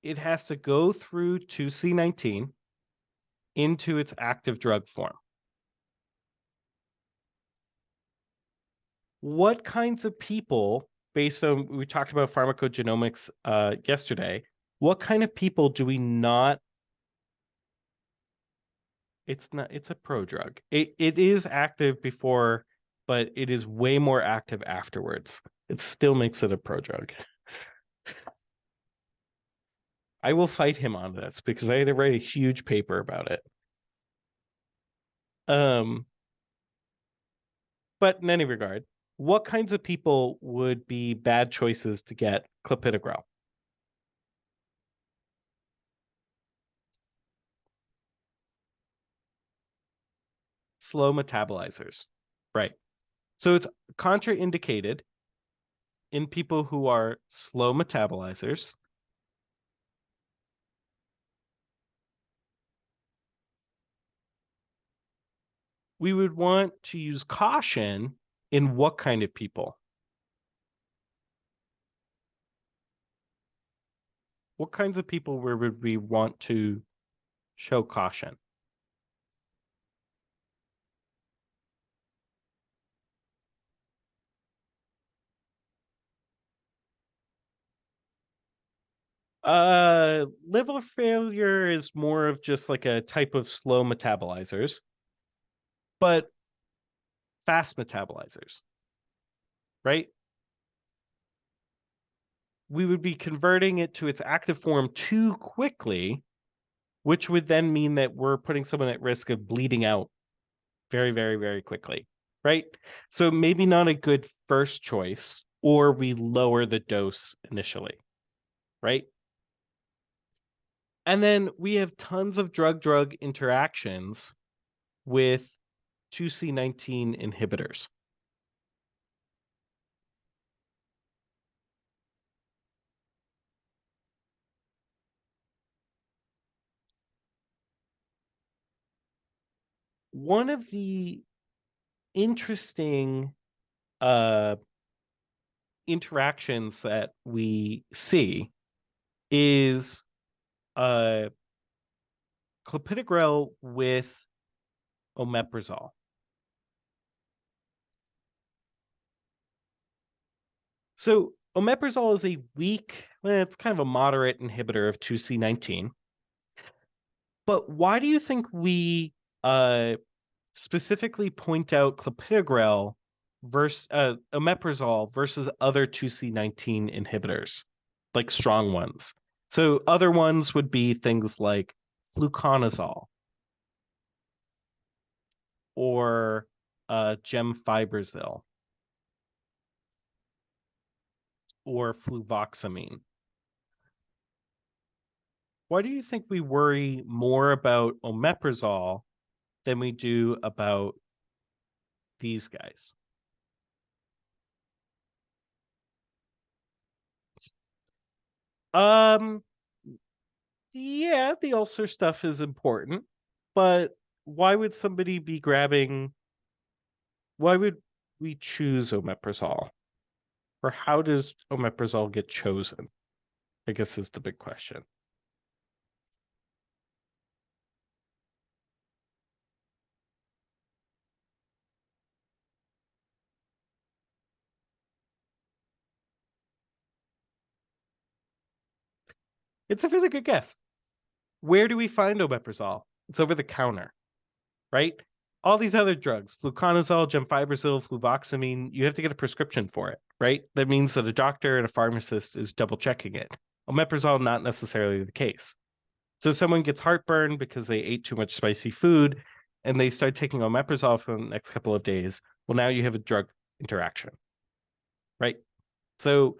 It has to go through 2C19 into its active drug form. What kinds of people, based on we talked about pharmacogenomics yesterday, what kind of people do we not? It's a prodrug. It is active before, but it is way more active afterwards. It still makes it a prodrug. I will fight him on this because I had to write a huge paper about it. But in any regard, what kinds of people would be bad choices to get clopidogrel? Slow metabolizers. Right. So it's contraindicated in people who are slow metabolizers. We would want to use caution in what kind of people? What kinds of people would we want to show caution? Liver failure is more of just like a type of slow metabolizers, but fast metabolizers, right? We would be converting it to its active form too quickly, which would then mean that we're putting someone at risk of bleeding out very, very, very quickly, right? So maybe not a good first choice, or we lower the dose initially, right? And then we have tons of drug-drug interactions with 2C19 inhibitors. One of the interesting interactions that we see is clopidogrel with omeprazole. So omeprazole is a weak, it's kind of a moderate inhibitor of 2C19. But why do you think we specifically point out clopidogrel versus omeprazole versus other 2C19 inhibitors, like strong ones? So other ones would be things like fluconazole or gemfibrozil or fluvoxamine. Why do you think we worry more about omeprazole than we do about these guys? Um, yeah, the ulcer stuff is important, but why would somebody be grabbing, why would we choose omeprazole? Or how does omeprazole get chosen? I guess is the big question. It's a really good guess. Where do we find omeprazole? It's over the counter, right? All these other drugs, fluconazole, gemfibrozil, fluvoxamine, you have to get a prescription for it, right? That means that a doctor and a pharmacist is double checking it. Omeprazole, not necessarily the case. So someone gets heartburn because they ate too much spicy food and they start taking omeprazole for the next couple of days. Well, now you have a drug interaction, right? So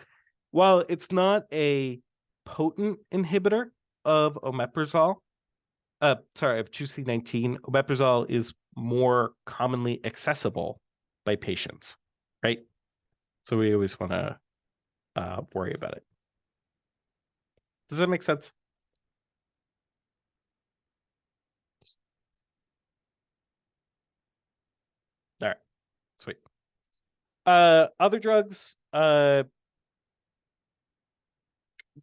while it's not a potent inhibitor of omeprazole, of 2C19, omeprazole is more commonly accessible by patients, right? So we always want to worry about it. Does that make sense? All right, sweet. Other drugs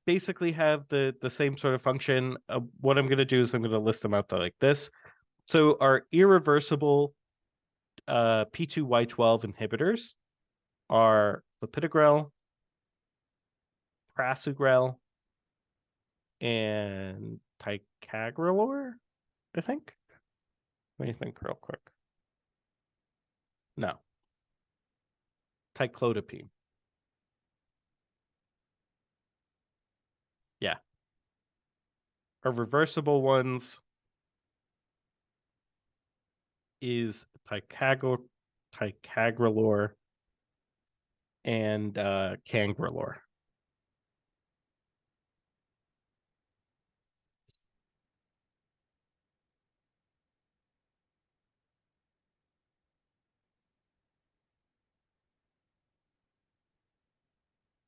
basically have the same sort of function. What I'm going to do is I'm going to list them out like this. So our irreversible P2Y12 inhibitors are clopidogrel, prasugrel, and ticagrelor, I think. Let me think real quick. No, ticlopidine. Yeah. Our reversible ones is ticagrelor and cangrelor.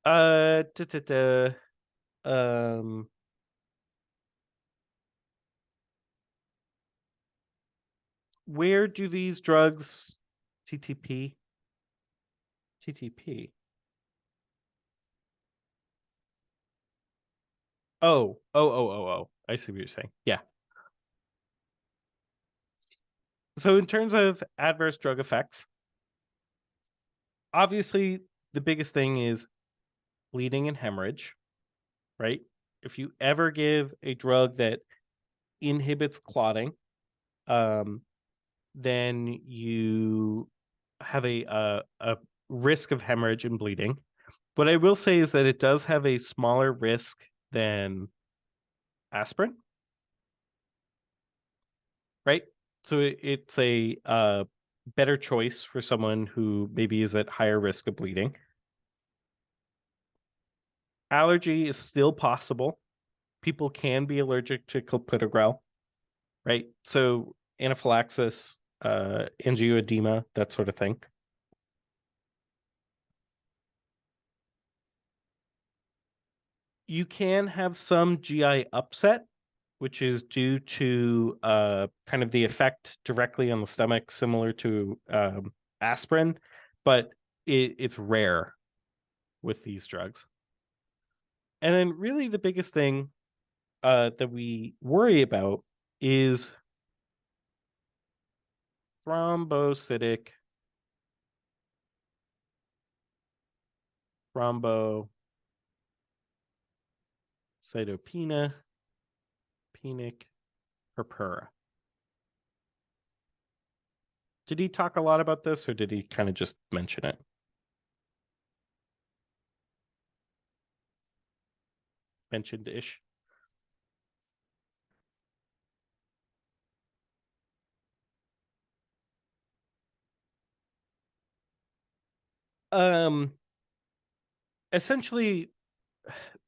Da, da, da. Um, where do these drugs TTP? TTP. Oh. I see what you're saying. Yeah. So in terms of adverse drug effects, obviously the biggest thing is bleeding and hemorrhage, right? If you ever give a drug that inhibits clotting, um, then you have a risk of hemorrhage and bleeding. What I will say is that it does have a smaller risk than aspirin, right? So it's a better choice for someone who maybe is at higher risk of bleeding. Allergy is still possible. people can be allergic to clopidogrel, right? So anaphylaxis, angioedema, that sort of thing. You can have some GI upset, which is due to kind of the effect directly on the stomach, similar to aspirin, but it's rare with these drugs. And then really the biggest thing that we worry about is thrombocytic thrombocytopenia penic purpura. Did he talk a lot about this, or did he kind of just mention it? Mentioned-ish. Um, Essentially,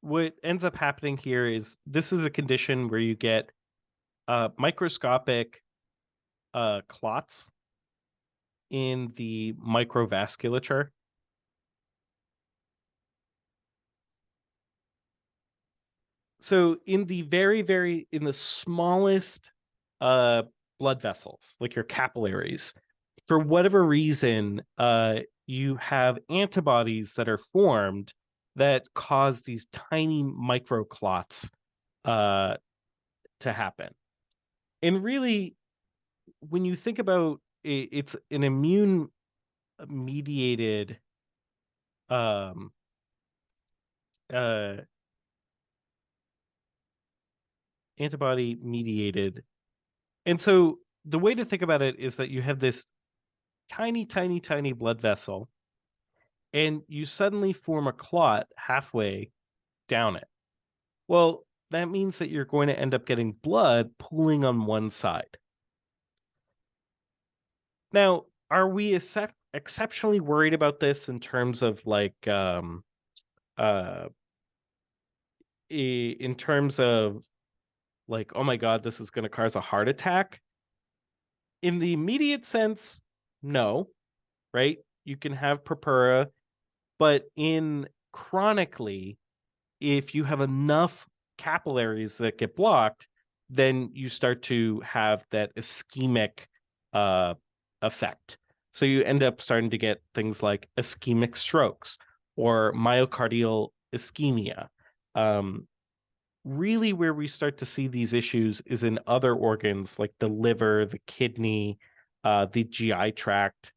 what ends up happening here is this is a condition where you get microscopic clots in the microvasculature. So in the in the smallest uh, blood vessels, like your capillaries, for whatever reason, you have antibodies that are formed that cause these tiny microclots to happen. And really, when you think about it, it's an immune mediated um, uh, antibody mediated. And so the way to think about it is that you have this tiny blood vessel, and you suddenly form a clot halfway down it. Well, that means that you're going to end up getting blood pooling on one side. Now, are we exceptionally worried about this in terms of like uh in terms of like, oh my God, this is going to cause a heart attack? In the immediate sense, no, right? You can have purpura, but in chronically, if you have enough capillaries that get blocked, then you start to have that ischemic uh, effect. So you end up starting to get things like ischemic strokes or myocardial ischemia. Um, Really, where we start to see these issues is in other organs like the liver, the kidney, the GI tract.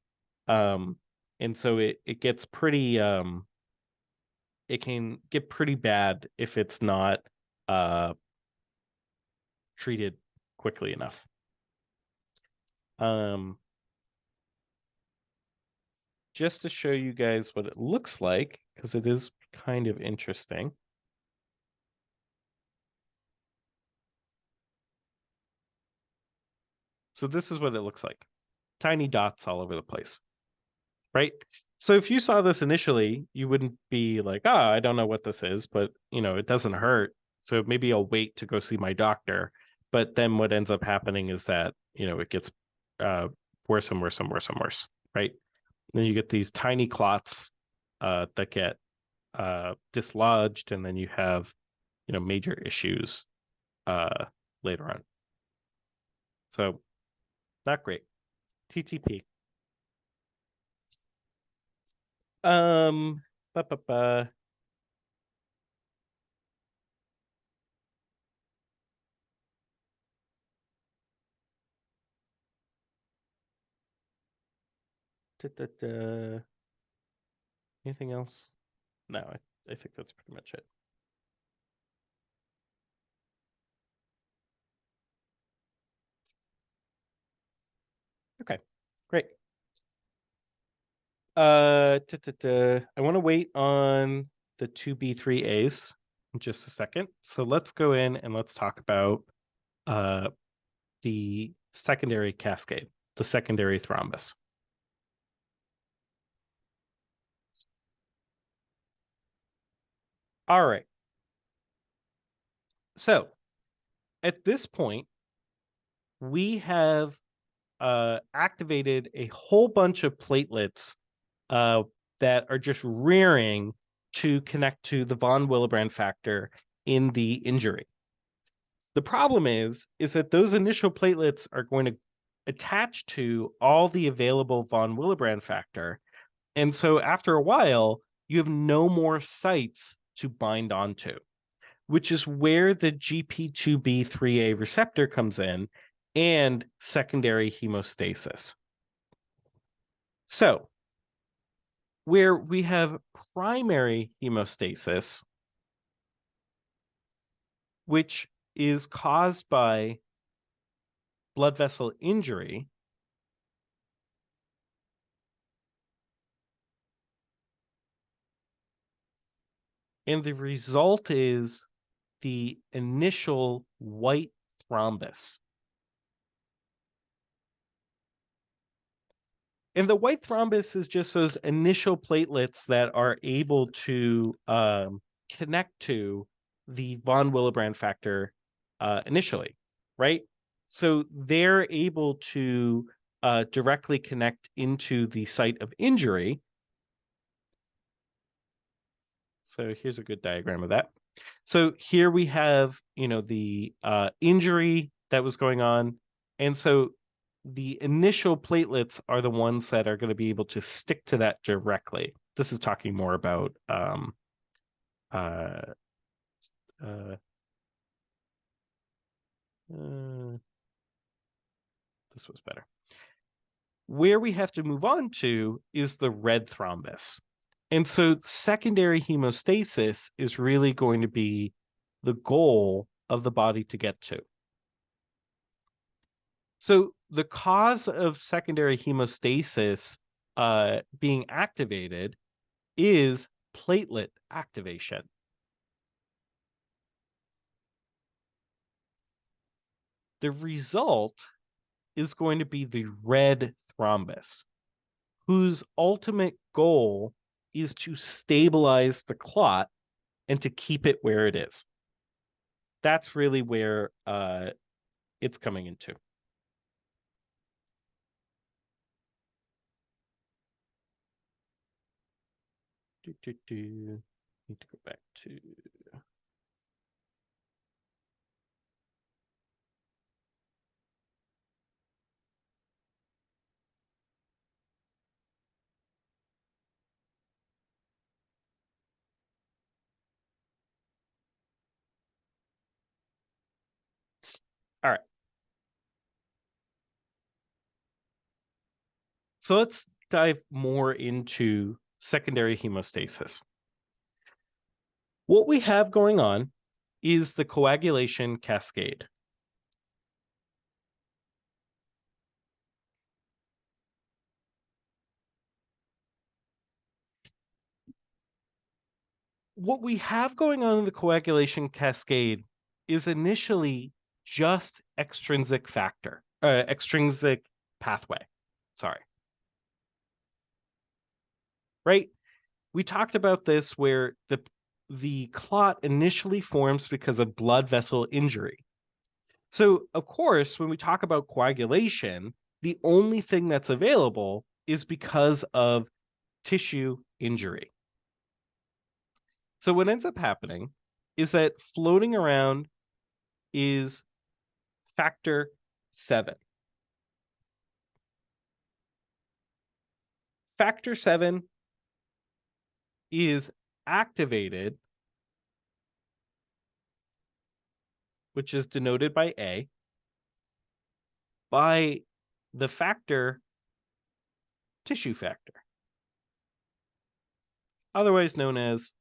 Um, and so it gets pretty it can get pretty bad if it's not uh, treated quickly enough. Um, just to show you guys what it looks like, because it is kind of interesting. So this is what it looks like. Tiny dots all over the place, right? So if you saw this initially, you wouldn't be like, oh, I don't know what this is, but it doesn't hurt. So maybe I'll wait to go see my doctor. But then what ends up happening is that, it gets worse and worse and worse and worse, right? Then you get these tiny clots that get dislodged, and then you have major issues later on. So not great. TTP. Um, ba, ba, ba. Da, da, da. Anything else? No, I think that's pretty much it. Okay, great. I want to wait on the two B3As in just a second. So let's go in and let's talk about uh, the secondary cascade, the secondary thrombus. All right. So at this point, we have activated a whole bunch of platelets uh, that are just rearing to connect to the von Willebrand factor in the injury. The problem is that those initial platelets are going to attach to all the available von Willebrand factor. And so after a while, you have no more sites to bind onto, which is where the GP2B3A receptor comes in and secondary hemostasis. So, where we have primary hemostasis, which is caused by blood vessel injury, and the result is the initial white thrombus. And the white thrombus is just those initial platelets that are able to connect to the von Willebrand factor initially, right? So they're able to directly connect into the site of injury. So here's a good diagram of that. So here we have, the injury that was going on. And so the initial platelets are the ones that are going to be able to stick to that directly. This is talking more about uh, uh, this was better. Where we have to move on to is the red thrombus. And so secondary hemostasis is really going to be the goal of the body to get to. So the cause of secondary hemostasis being activated is platelet activation. The result is going to be the red thrombus, whose ultimate goal is to stabilize the clot and to keep it where it is. That's really where it's coming into. Need to go back to. All right. So let's dive more into secondary hemostasis. What we have going on is the coagulation cascade. What we have going on in the coagulation cascade is initially just extrinsic pathway. Sorry. Right? We talked about this where the clot initially forms because of blood vessel injury. So, of course, when we talk about coagulation, the only thing that's available is because of tissue injury. So what ends up happening is that floating around is factor 7. Factor 7 is activated, which is denoted by A, by the factor tissue factor, otherwise known as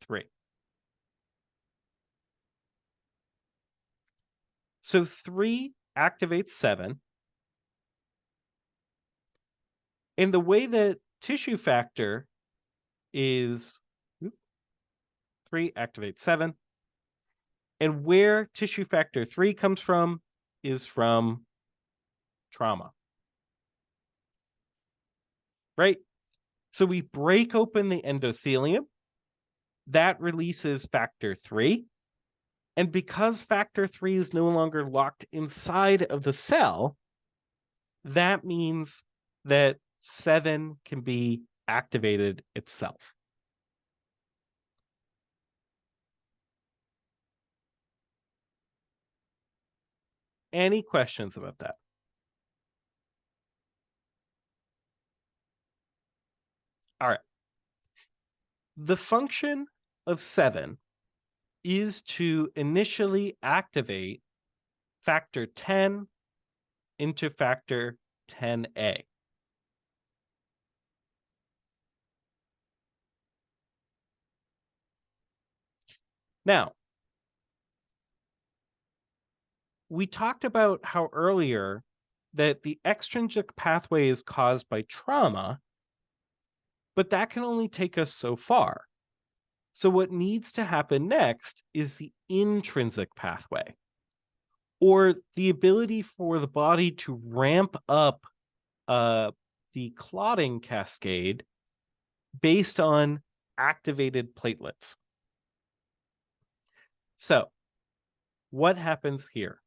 3. So 3 activates 7. And the way that tissue factor is 3 activates 7. And where tissue factor 3 comes from is from trauma. Right? So we break open the endothelium. That releases factor 3. And because factor 3 is no longer locked inside of the cell, that means that 7 can be activated itself. Any questions about that? All right. The function of 7 is to initially activate factor 10 into factor 10A. Now, we talked about how earlier that the extrinsic pathway is caused by trauma, but that can only take us so far. So what needs to happen next is the intrinsic pathway, or the ability for the body to ramp up the clotting cascade based on activated platelets. So what happens here?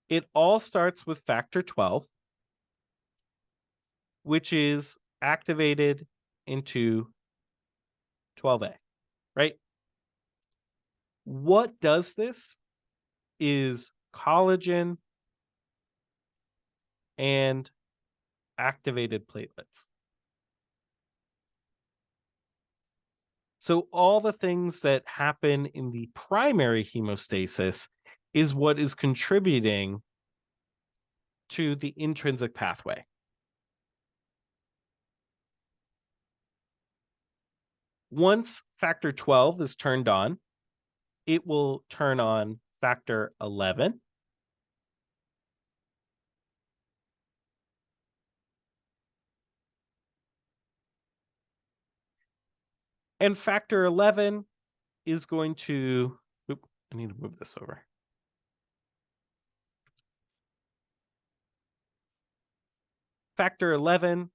It all starts with factor 12, which is activated into 12A, right? What does this is collagen and activated platelets. So all the things that happen in the primary hemostasis is what is contributing to the intrinsic pathway. Once factor 12 is turned on, it will turn on factor 11. And factor 11 is going to, I need to move this over. Factor 11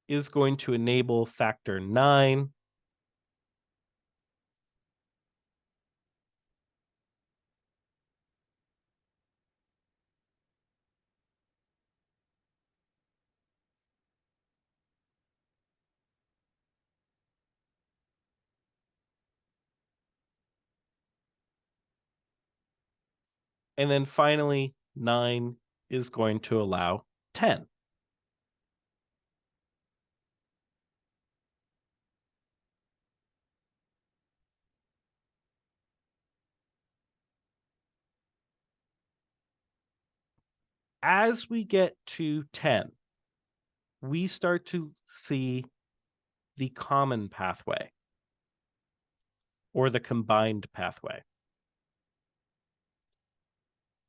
is going to enable factor 9. And then finally, 9 is going to allow 10. As we get to 10, we start to see the common pathway or the combined pathway.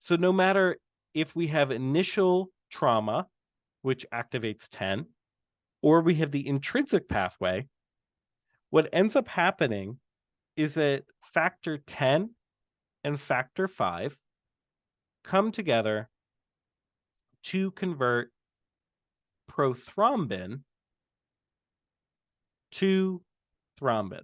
So no matter if we have initial trauma, which activates 10, or we have the intrinsic pathway, what ends up happening is that factor 10 and factor 5 come together to convert prothrombin to thrombin.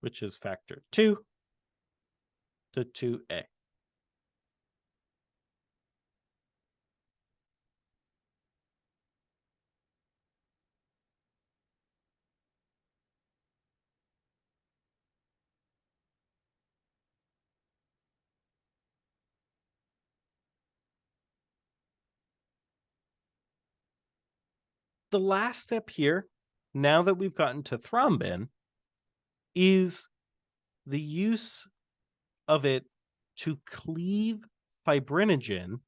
Which is factor 2 to 2A. The last step here, now that we've gotten to thrombin, is the use of it to cleave fibrinogen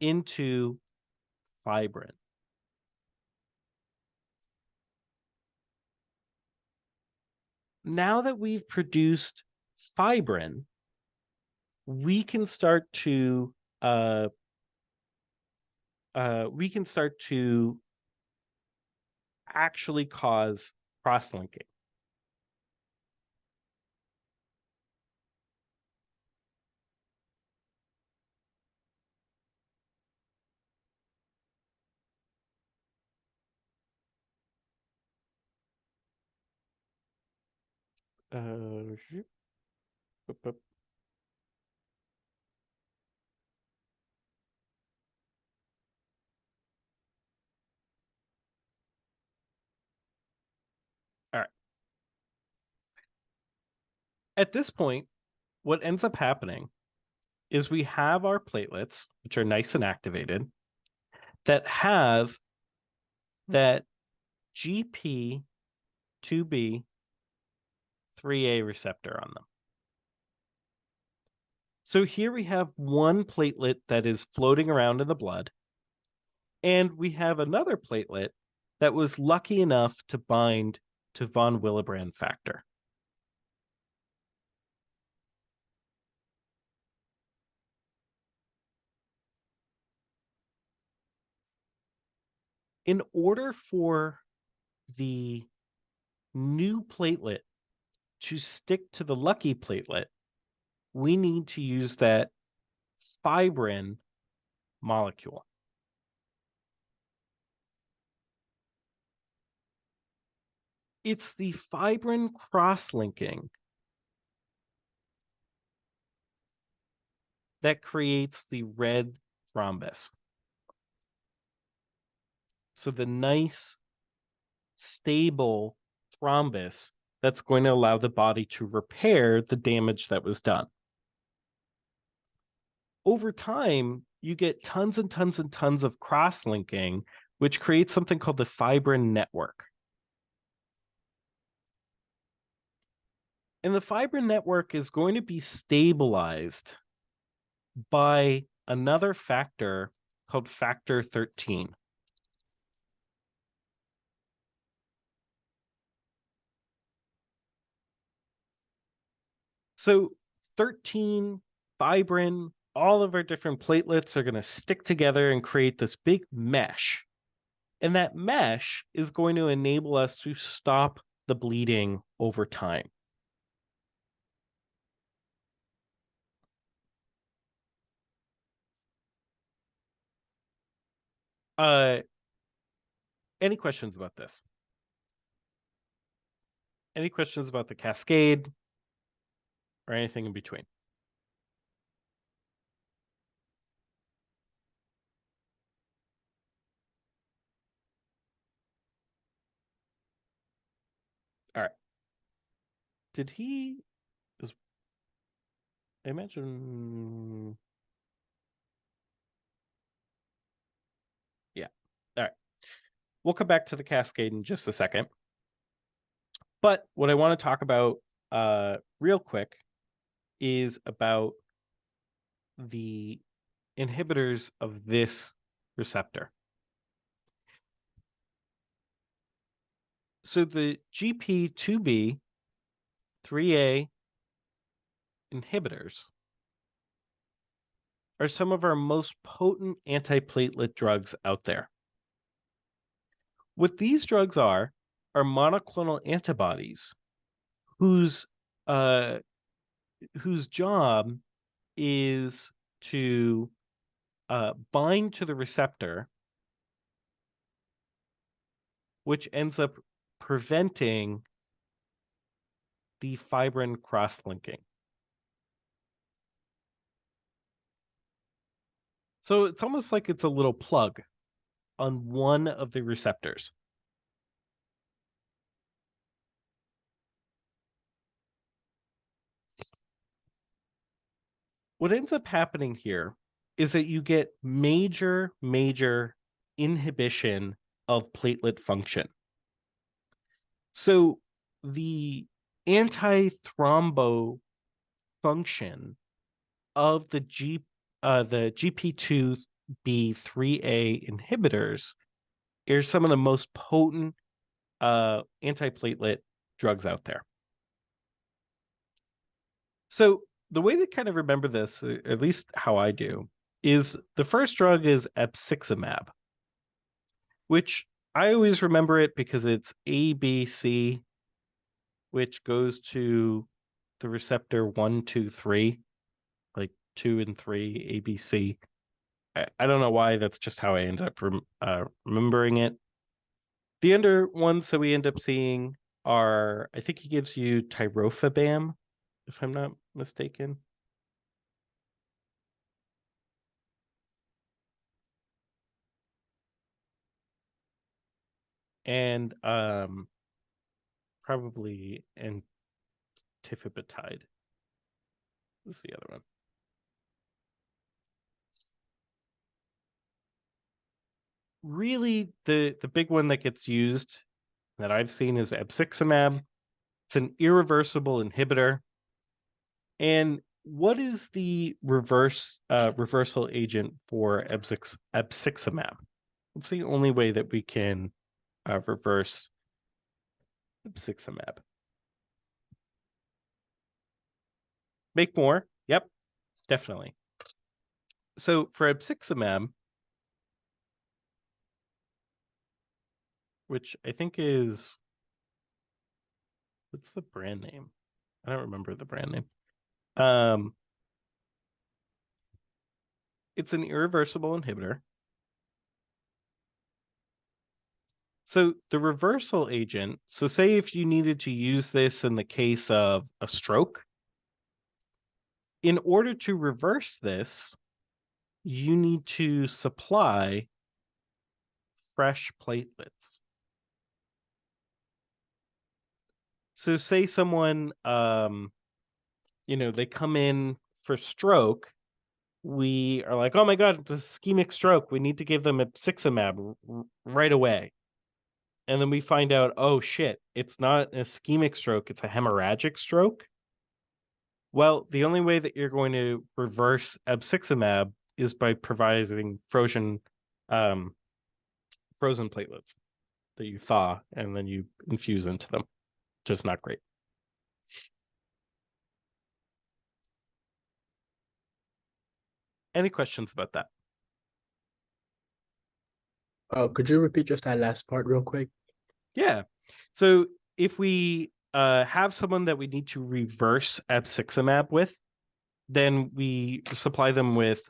into fibrin. Now that we've produced fibrin, we can start to actually cause cross-linking. All right. At this point, what ends up happening is we have our platelets, which are nice and activated, that have that GP2B 3A receptor on them. So here we have one platelet that is floating around in the blood, and we have another platelet that was lucky enough to bind to von Willebrand factor. In order for the new platelet to stick to the lucky platelet, we need to use that fibrin molecule. It's the fibrin cross-linking that creates the red thrombus. So the nice, stable thrombus that's going to allow the body to repair the damage that was done. Over time, you get tons and tons and tons of cross-linking, which creates something called the fibrin network. And the fibrin network is going to be stabilized by another factor called factor 13. So 13, fibrin, all of our different platelets are going to stick together and create this big mesh. And that mesh is going to enable us to stop the bleeding over time. Uh, any questions about this? Any questions about the cascade or anything in between? All right. Did he is I imagine yeah. All right. We'll come back to the cascade in just a second. But what I want to talk about real quick is about the inhibitors of this receptor. So the GP2B 3A inhibitors are some of our most potent antiplatelet drugs out there. What these drugs are monoclonal antibodies whose uh, whose job is to bind to the receptor, which ends up preventing the fibrin cross-linking. So it's almost like it's a little plug on one of the receptors. What ends up happening here is that you get major inhibition of platelet function. So the anti-thrombo function of the GP2B3A inhibitors are some of the most potent antiplatelet drugs out there. So the way to kind of remember this, at least how I do, is the first drug is abciximab, which I always remember it because it's ABC, which goes to the receptor 1, 2, 3, like 2 and 3, ABC. I don't know why, that's just how I end up remembering it. The other ones that we end up seeing are, I think he gives you tyrofibam, if I'm not mistaken. And probably antifibotide. This is the other one. Really, the big one that gets used that I've seen is abciximab. It's an irreversible inhibitor. And what is the reversal agent for abciximab? It's the only way that we can reverse abciximab. Make more. Yep, definitely. So for abciximab, which I think is, what's the brand name? I don't remember the brand name. It's an irreversible inhibitor. So the reversal agent, so say if you needed to use this in the case of a stroke, in order to reverse this, you need to supply fresh platelets. So say someone, they come in for stroke, we are like, oh my God, it's a ischemic stroke. We need to give them abciximab right away. And then we find out, oh shit, it's not an ischemic stroke, it's a hemorrhagic stroke. Well, the only way that you're going to reverse abciximab is by providing frozen platelets that you thaw and then you infuse into them. Just not great. Any questions about that? Could you repeat just that last part real quick? Yeah. So if we have someone that we need to reverse abciximab with, then we supply them with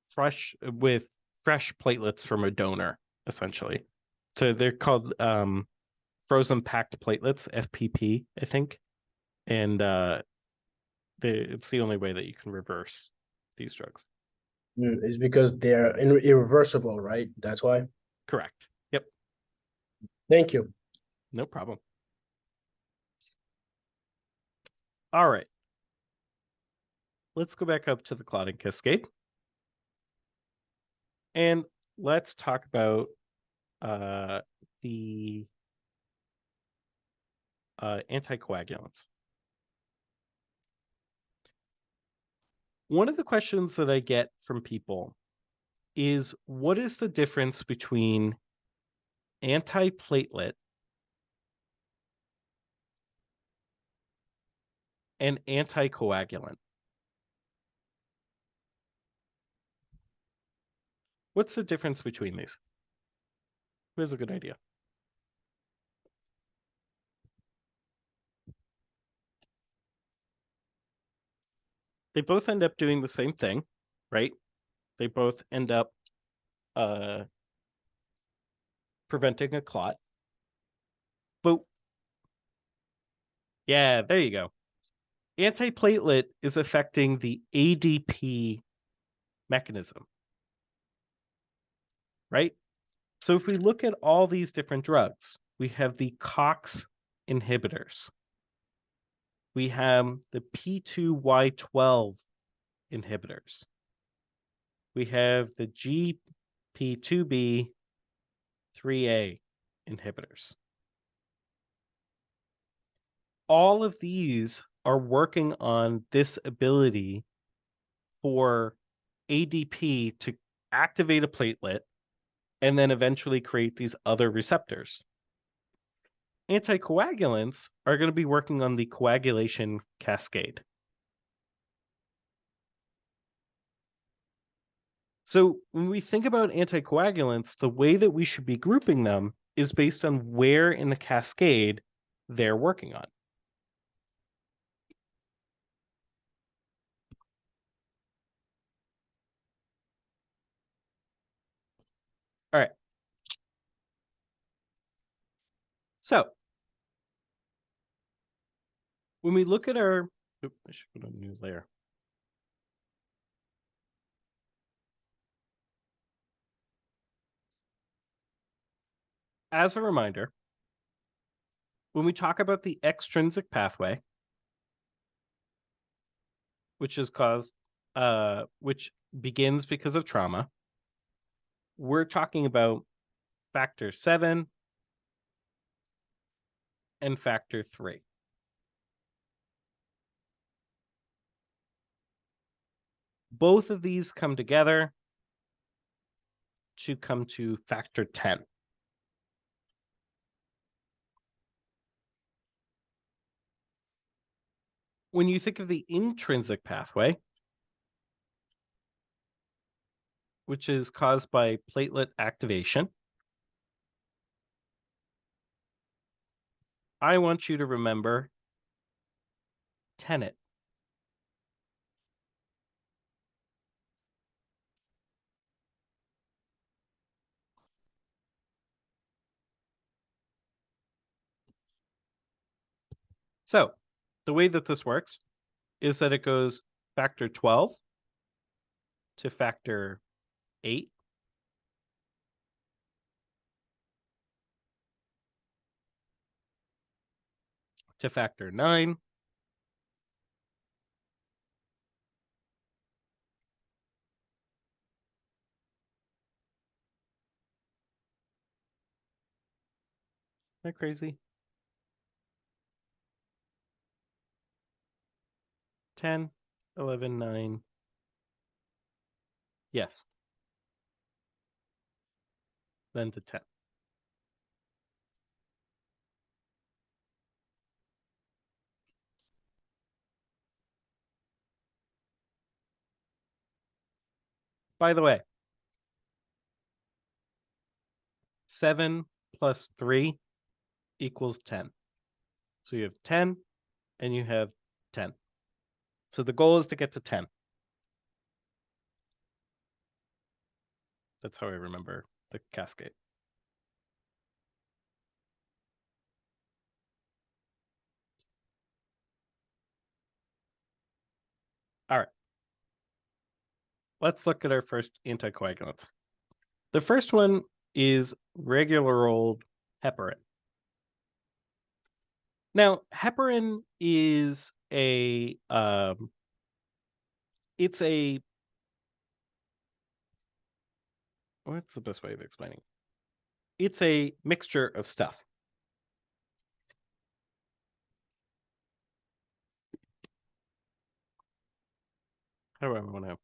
fresh platelets from a donor, essentially. So they're called frozen packed platelets, FPP, I think, and it's the only way that you can reverse these drugs. It's because they're irreversible, right? That's why. Correct. Yep. Thank you. No problem. All right. Let's go back up to the clotting cascade. And let's talk about the anticoagulants. One of the questions that I get from people is, what is the difference between antiplatelet and anticoagulant? What's the difference between these? Who has a good idea? They both end up doing the same thing, right? They both end up preventing a clot. But yeah, there you go. Antiplatelet is affecting the ADP mechanism, right? So if we look at all these different drugs, we have the COX inhibitors. We have the P2Y12 inhibitors. We have the GP2B3A inhibitors. All of these are working on this ability for ADP to activate a platelet and then eventually create these other receptors. Anticoagulants are going to be working on the coagulation cascade. So when we think about anticoagulants, the way that we should be grouping them is based on where in the cascade they're working on. All right. So when we look at our, I should put a new layer. As a reminder, when we talk about the extrinsic pathway, which is caused, which begins because of trauma, we're talking about factor 7 and factor 3. Both of these come together to come to factor 10. When you think of the intrinsic pathway, which is caused by platelet activation, I want you to remember tenet. So the way that this works is that it goes factor 12 to factor 8 to factor 9 Isn't that crazy? 10, 11, 9. Yes. Then to 10. By the way, 7 plus 3 equals 10. So you have 10 and you have 10. So the goal is to get to 10. That's how I remember the cascade. All right. Let's look at our first anticoagulants. The first one is regular old heparin. Now, heparin is it's a, what's the best way of explaining? It's a mixture of stuff. How do I want to,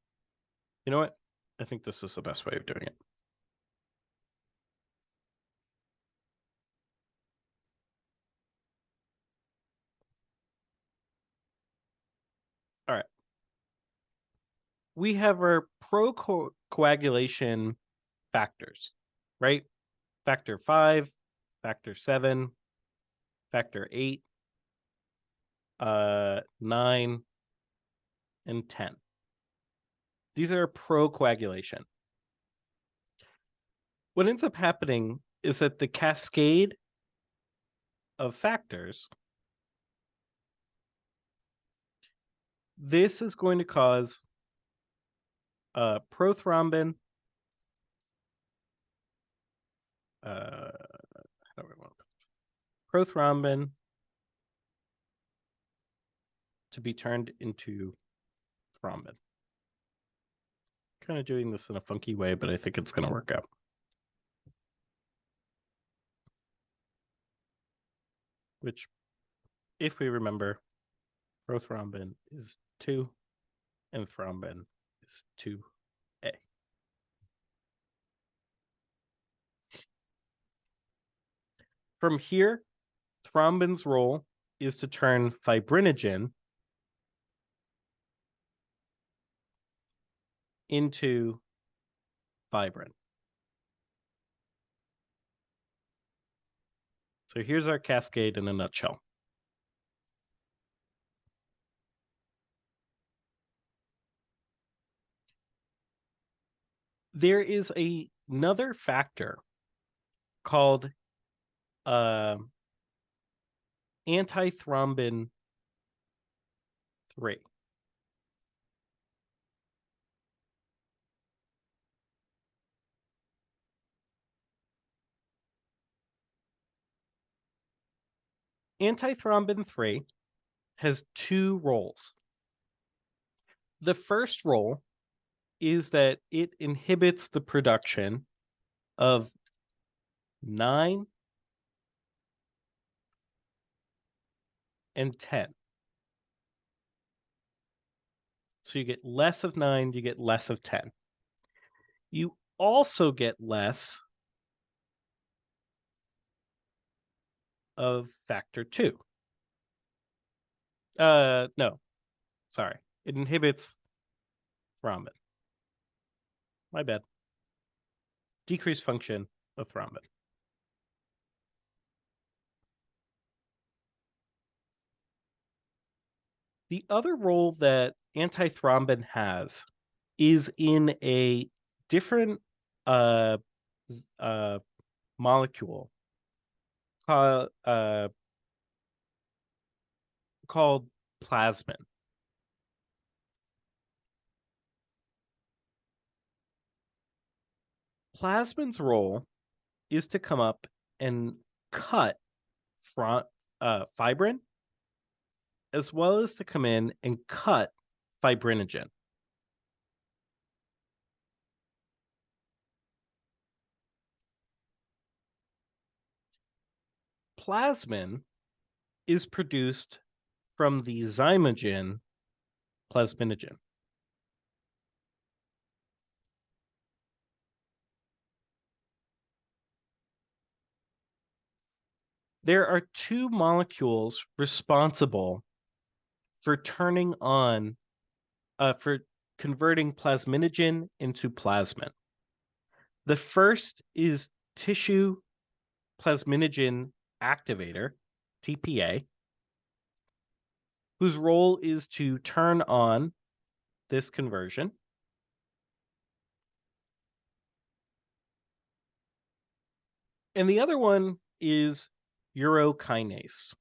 you know what? I think this is the best way of doing it. All right. We have our procoagulation factors, right? Factor 5, factor 7, factor 8, 9, and 10. These are procoagulation. What ends up happening is that the cascade of factors, this is going to cause prothrombin, how do I want to put this? Prothrombin to be turned into thrombin. Kind of doing this in a funky way, but I think it's going to work out. Which, if we remember, prothrombin is 2 and thrombin is 2A. From here, thrombin's role is to turn fibrinogen into fibrin. So here's our cascade in a nutshell. There is another factor called antithrombin 3. Antithrombin 3 has two roles. The first role is that it inhibits the production of 9 and 10. So you get less of 9, you get less of 10. You also get less of factor 2. No, sorry. It inhibits thrombin. My bad. Decreased function of thrombin. The other role that antithrombin has is in a different uh, molecule called plasmin. Plasmin's role is to come up and cut fibrin, as well as to come in and cut fibrinogen. Plasmin is produced from the zymogen plasminogen. There are two molecules responsible for turning on, for converting plasminogen into plasmin. The first is tissue plasminogen activator, TPA, whose role is to turn on this conversion. And the other one is urokinase.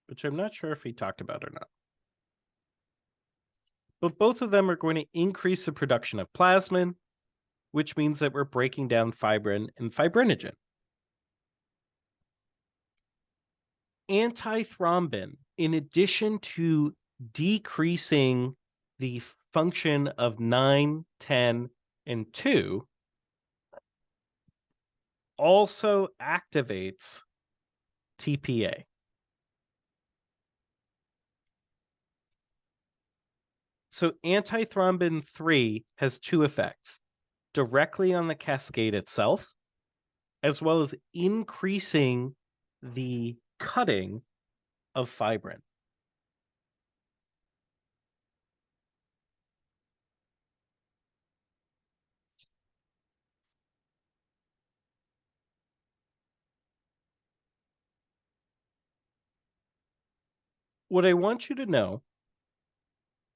Which I'm not sure if he talked about or not. But both of them are going to increase the production of plasmin, which means that we're breaking down fibrin and fibrinogen. Antithrombin, in addition to decreasing the function of 9, 10, and 2, also activates TPA. So antithrombin 3 has two effects: directly on the cascade itself, as well as increasing the cutting of fibrin. What I want you to know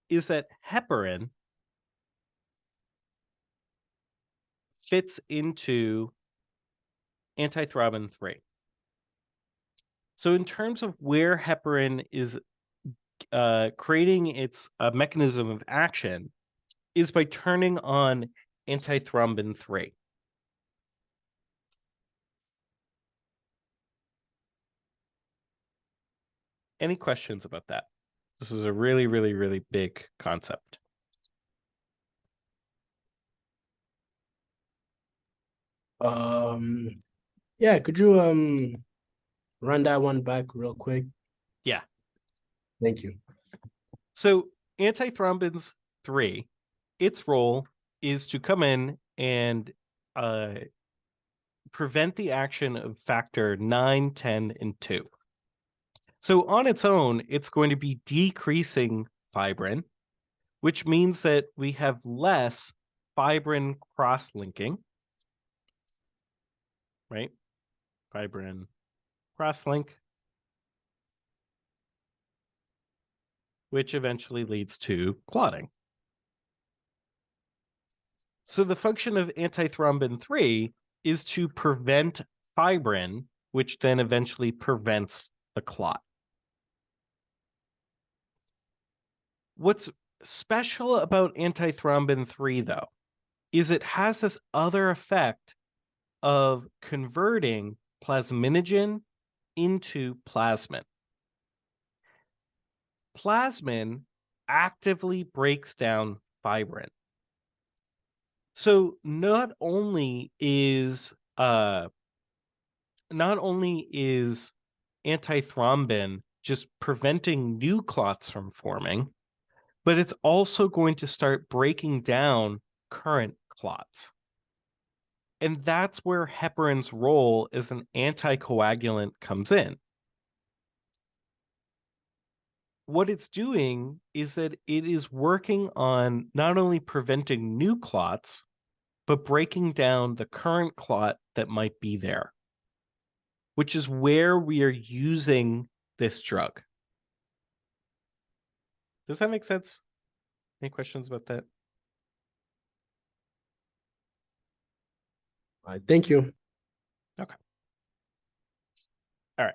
is that heparin fits into antithrombin 3. So in terms of where heparin is creating its mechanism of action is by turning on antithrombin 3. Any questions about that? This is a really, really, really big concept. Yeah, could you run that one back real quick? Yeah. Thank you. So antithrombins 3, its role is to come in and prevent the action of factor 9, 10, and 2. So on its own, it's going to be decreasing fibrin, which means that we have less fibrin cross-linking, right? Fibrin cross-link, which eventually leads to clotting. So the function of antithrombin 3 is to prevent fibrin, which then eventually prevents the clot. What's special about antithrombin 3, though, is it has this other effect of converting plasminogen into plasmin. Plasmin actively breaks down fibrin. So not only is antithrombin just preventing new clots from forming, but it's also going to start breaking down current clots. And that's where heparin's role as an anticoagulant comes in. What it's doing is that it is working on not only preventing new clots, but breaking down the current clot that might be there, which is where we are using this drug. Does that make sense? Any questions about that? All right, thank you. Okay. All right.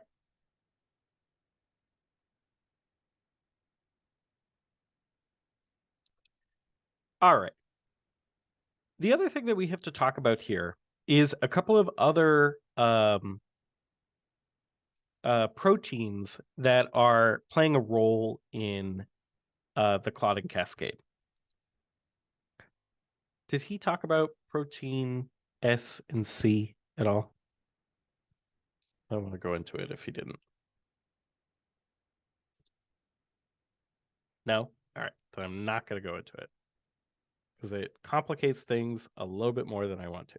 All right. The other thing that we have to talk about here is a couple of other proteins that are playing a role in the clotting cascade. Did he talk about protein S and C at all? I don't want to go into it if he didn't. No? All right. Then I'm not going to go into it because it complicates things a little bit more than I want to.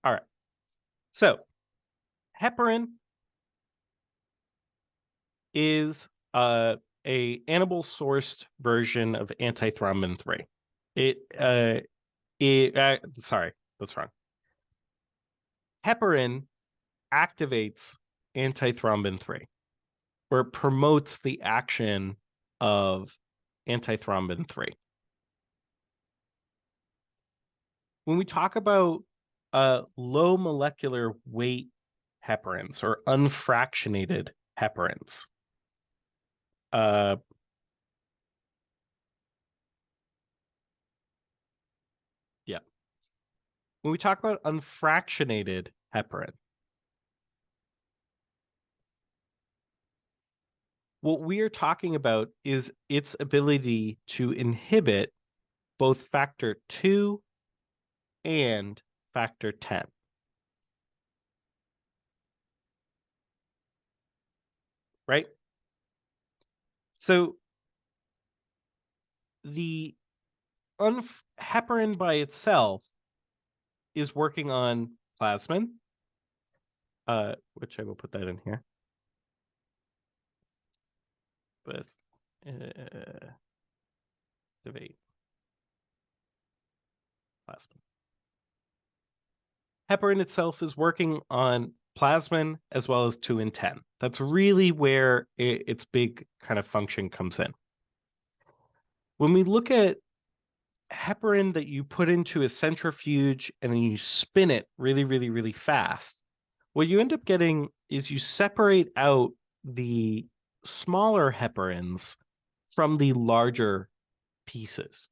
All right. So heparin is a animal sourced version of antithrombin 3. Sorry, that's wrong. Heparin activates antithrombin 3, or it promotes the action of antithrombin 3. When we talk about low molecular weight heparins or unfractionated heparins, yeah. When we talk about unfractionated heparin, what we are talking about is its ability to inhibit both factor 2 and factor 10. Right? So the heparin by itself is working on plasmin, which I will put that in here. But activate plasmin. Heparin itself is working on plasmin as well as 2 and 10. That's really where its big kind of function comes in. When we look at heparin that you put into a centrifuge and then you spin it really, really, really fast, what you end up getting is you separate out the smaller heparins from the larger pieces.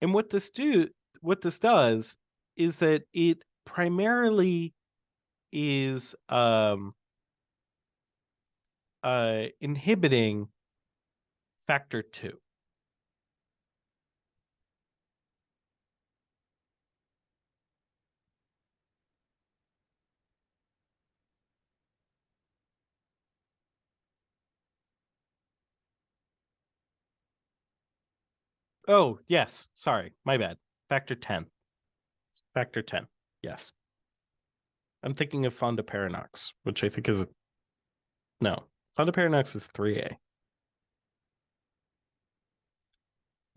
And what this does is that it primarily is inhibiting factor 2. Oh, yes. Sorry. My bad. Factor 10. Factor 10. Yes. I'm thinking of fondaparinux, which I think is no. Fondaparinux is 3A.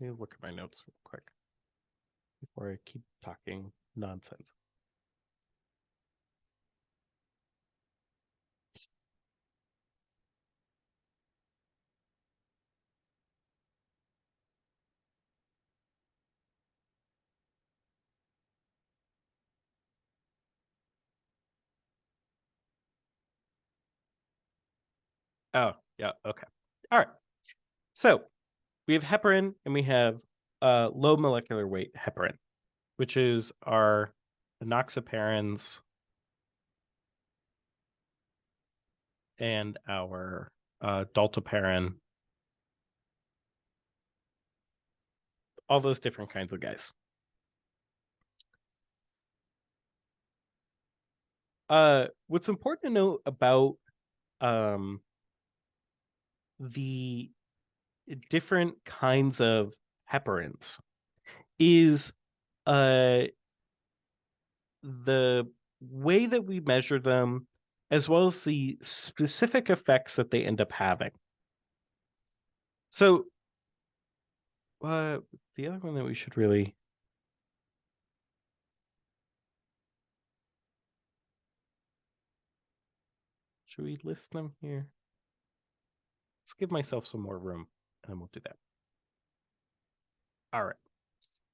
Let me look at my notes real quick before I keep talking nonsense. Oh, yeah, okay. All right. So we have heparin and we have low molecular weight heparin, which is our enoxaparins and our dalteparin, all those different kinds of guys. What's important to know about um, the different kinds of heparins is uh, the way that we measure them, as well as the specific effects that they end up having. So, the other one that we should really should we list them here? Let's give myself some more room, and then we'll do that. All right.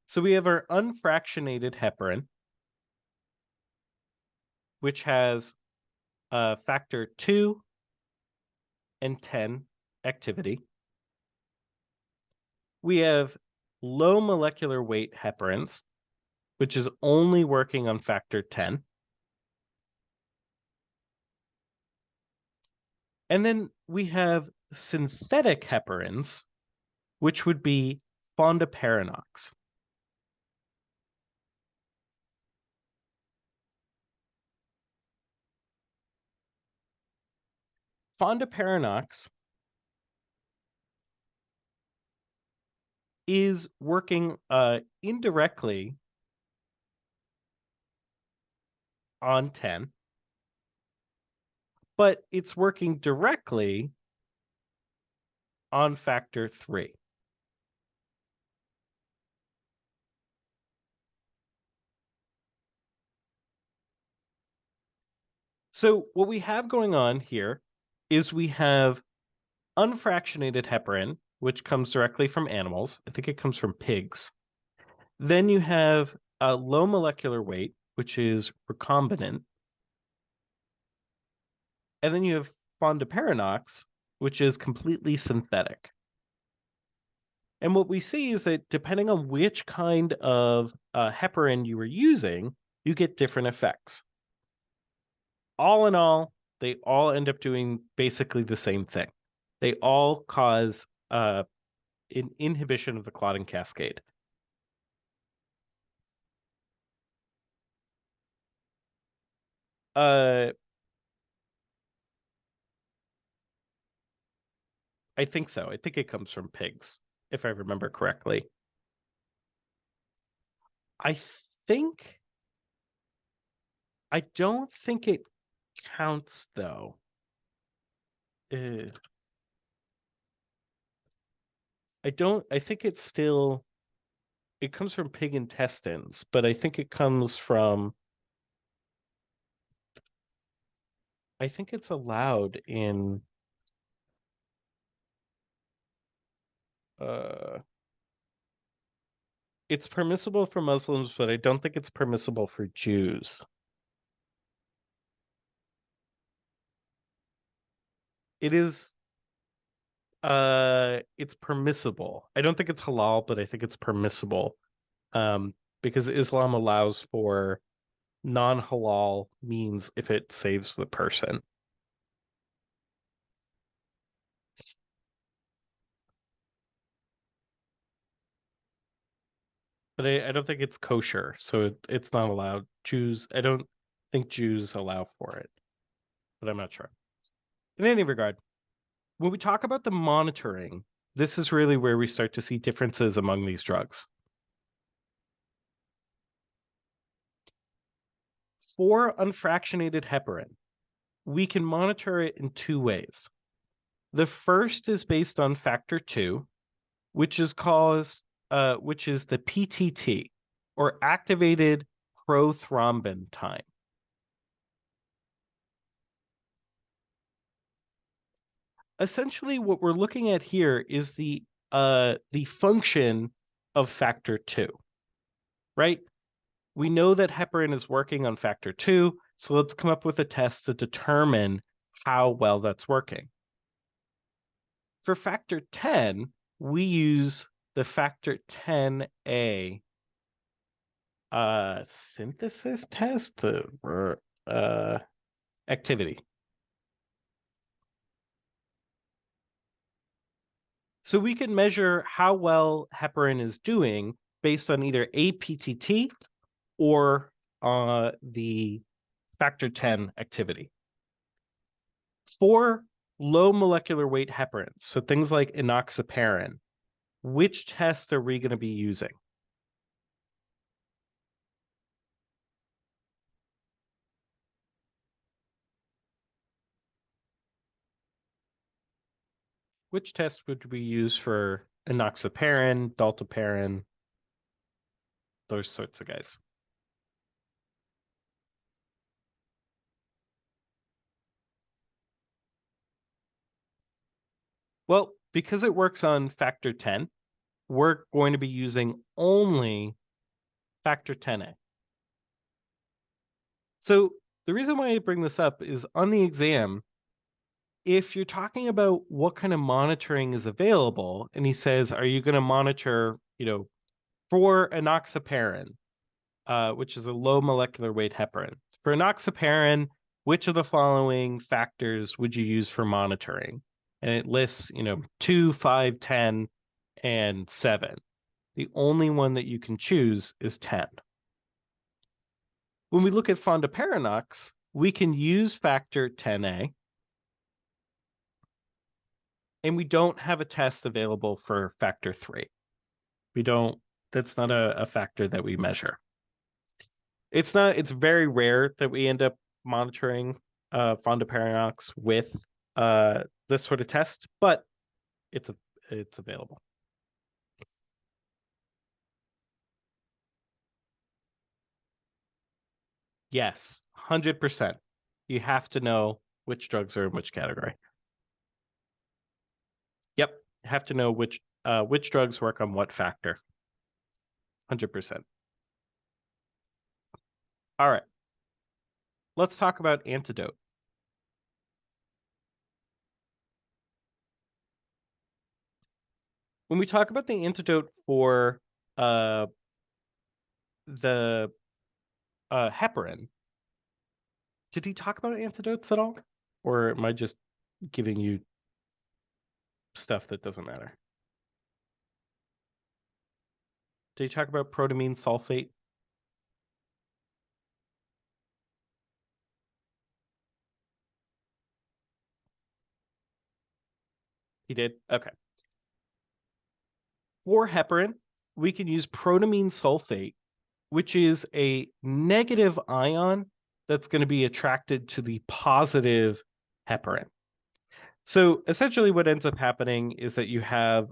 So we have our unfractionated heparin, which has factor 2 and 10 activity. We have low molecular weight heparins, which is only working on factor 10. And then we have synthetic heparins, which would be fondaparinux. Fondaparinux is working indirectly on 10, but it's working directly on factor 3. So what we have going on here is we have unfractionated heparin, which comes directly from animals. I think it comes from pigs. Then you have a low molecular weight, which is recombinant. And then you have fondaparinux, which is completely synthetic. And what we see is that depending on which kind of heparin you were using, you get different effects. All in all, they all end up doing basically the same thing. They all cause an inhibition of the clotting cascade. I think so. I think it comes from pigs, if I remember correctly. I think I don't think it counts though. Uh, I think it's still it comes from pig intestines, but I think it comes from I think it's allowed in uh it's permissible for Muslims, but I don't think it's permissible for Jews. It is it's permissible. I don't think it's halal, but I think it's permissible. Because Islam allows for non-halal means if it saves the person. But I don't think it's kosher, so it's not allowed. I don't think Jews allow for it, but I'm not sure. In any regard, when we talk about the monitoring, this is really where we start to see differences among these drugs. For unfractionated heparin, we can monitor it in two ways. The first is based on factor 2, which is the PTT, or activated prothrombin time. Essentially, what we're looking at here is the function of factor 2, right? We know that heparin is working on factor 2, so let's come up with a test to determine how well that's working. For factor 10, we use the factor 10A synthesis test activity. So we can measure how well heparin is doing based on either APTT or the factor 10 activity. For low molecular weight heparins, so things like enoxaparin, which test are we going to be using? Which test would we use for enoxaparin, dalteparin, those sorts of guys? Well, because it works on factor 10, we're going to be using only factor 10A. So the reason why I bring this up is on the exam, if you're talking about what kind of monitoring is available, and he says, are you going to monitor, for enoxaparin, which is a low molecular weight heparin. For enoxaparin, which of the following factors would you use for monitoring? And it lists, 2, 5, 10, and 7. The only one that you can choose is 10. When we look at fondaparinux, we can use factor 10A, and we don't have a test available for factor 3. That's not a factor that we measure. It's very rare that we end up monitoring fondaparinux with this sort of test, but it's available. Yes, 100%. You have to know which drugs are in which category. Yep, you have to know which drugs work on what factor. 100%. All right. Let's talk about antidote. When we talk about the antidote for the heparin, did he talk about antidotes at all? Or am I just giving you stuff that doesn't matter? Did he talk about protamine sulfate? He did? Okay. For heparin, we can use protamine sulfate, which is a negative ion that's going to be attracted to the positive heparin. So essentially what ends up happening is that you have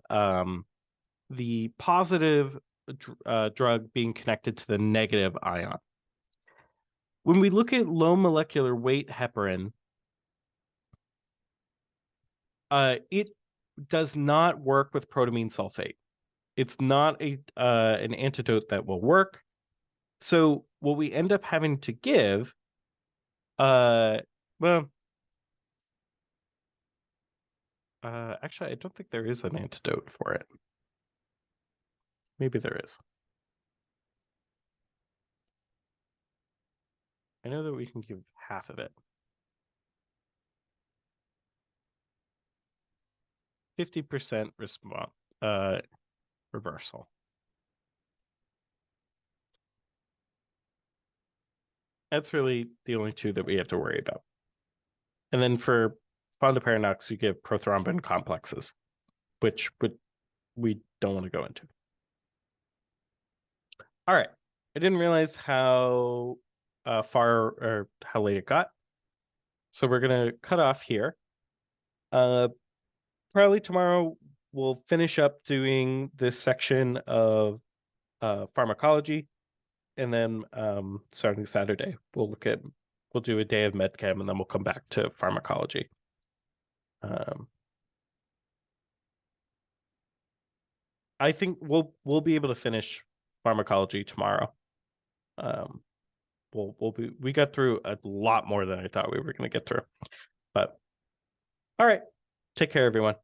the positive drug being connected to the negative ion. When we look at low molecular weight heparin, it does not work with protamine sulfate. It's not an antidote that will work. So what we end up having to give, well, actually, I don't think there is an antidote for it. Maybe there is. I know that we can give half of it. 50% response reversal. That's really the only two that we have to worry about. And then for fondaparinux, you give prothrombin complexes, which we don't want to go into. All right. I didn't realize how far or how late it got. So we're going to cut off here. Probably tomorrow we'll finish up doing this section of pharmacology. And then starting Saturday, we'll do a day of medchem, and then we'll come back to pharmacology. I think we'll be able to finish pharmacology tomorrow. We got through a lot more than I thought we were going to get through. But all right, take care, everyone.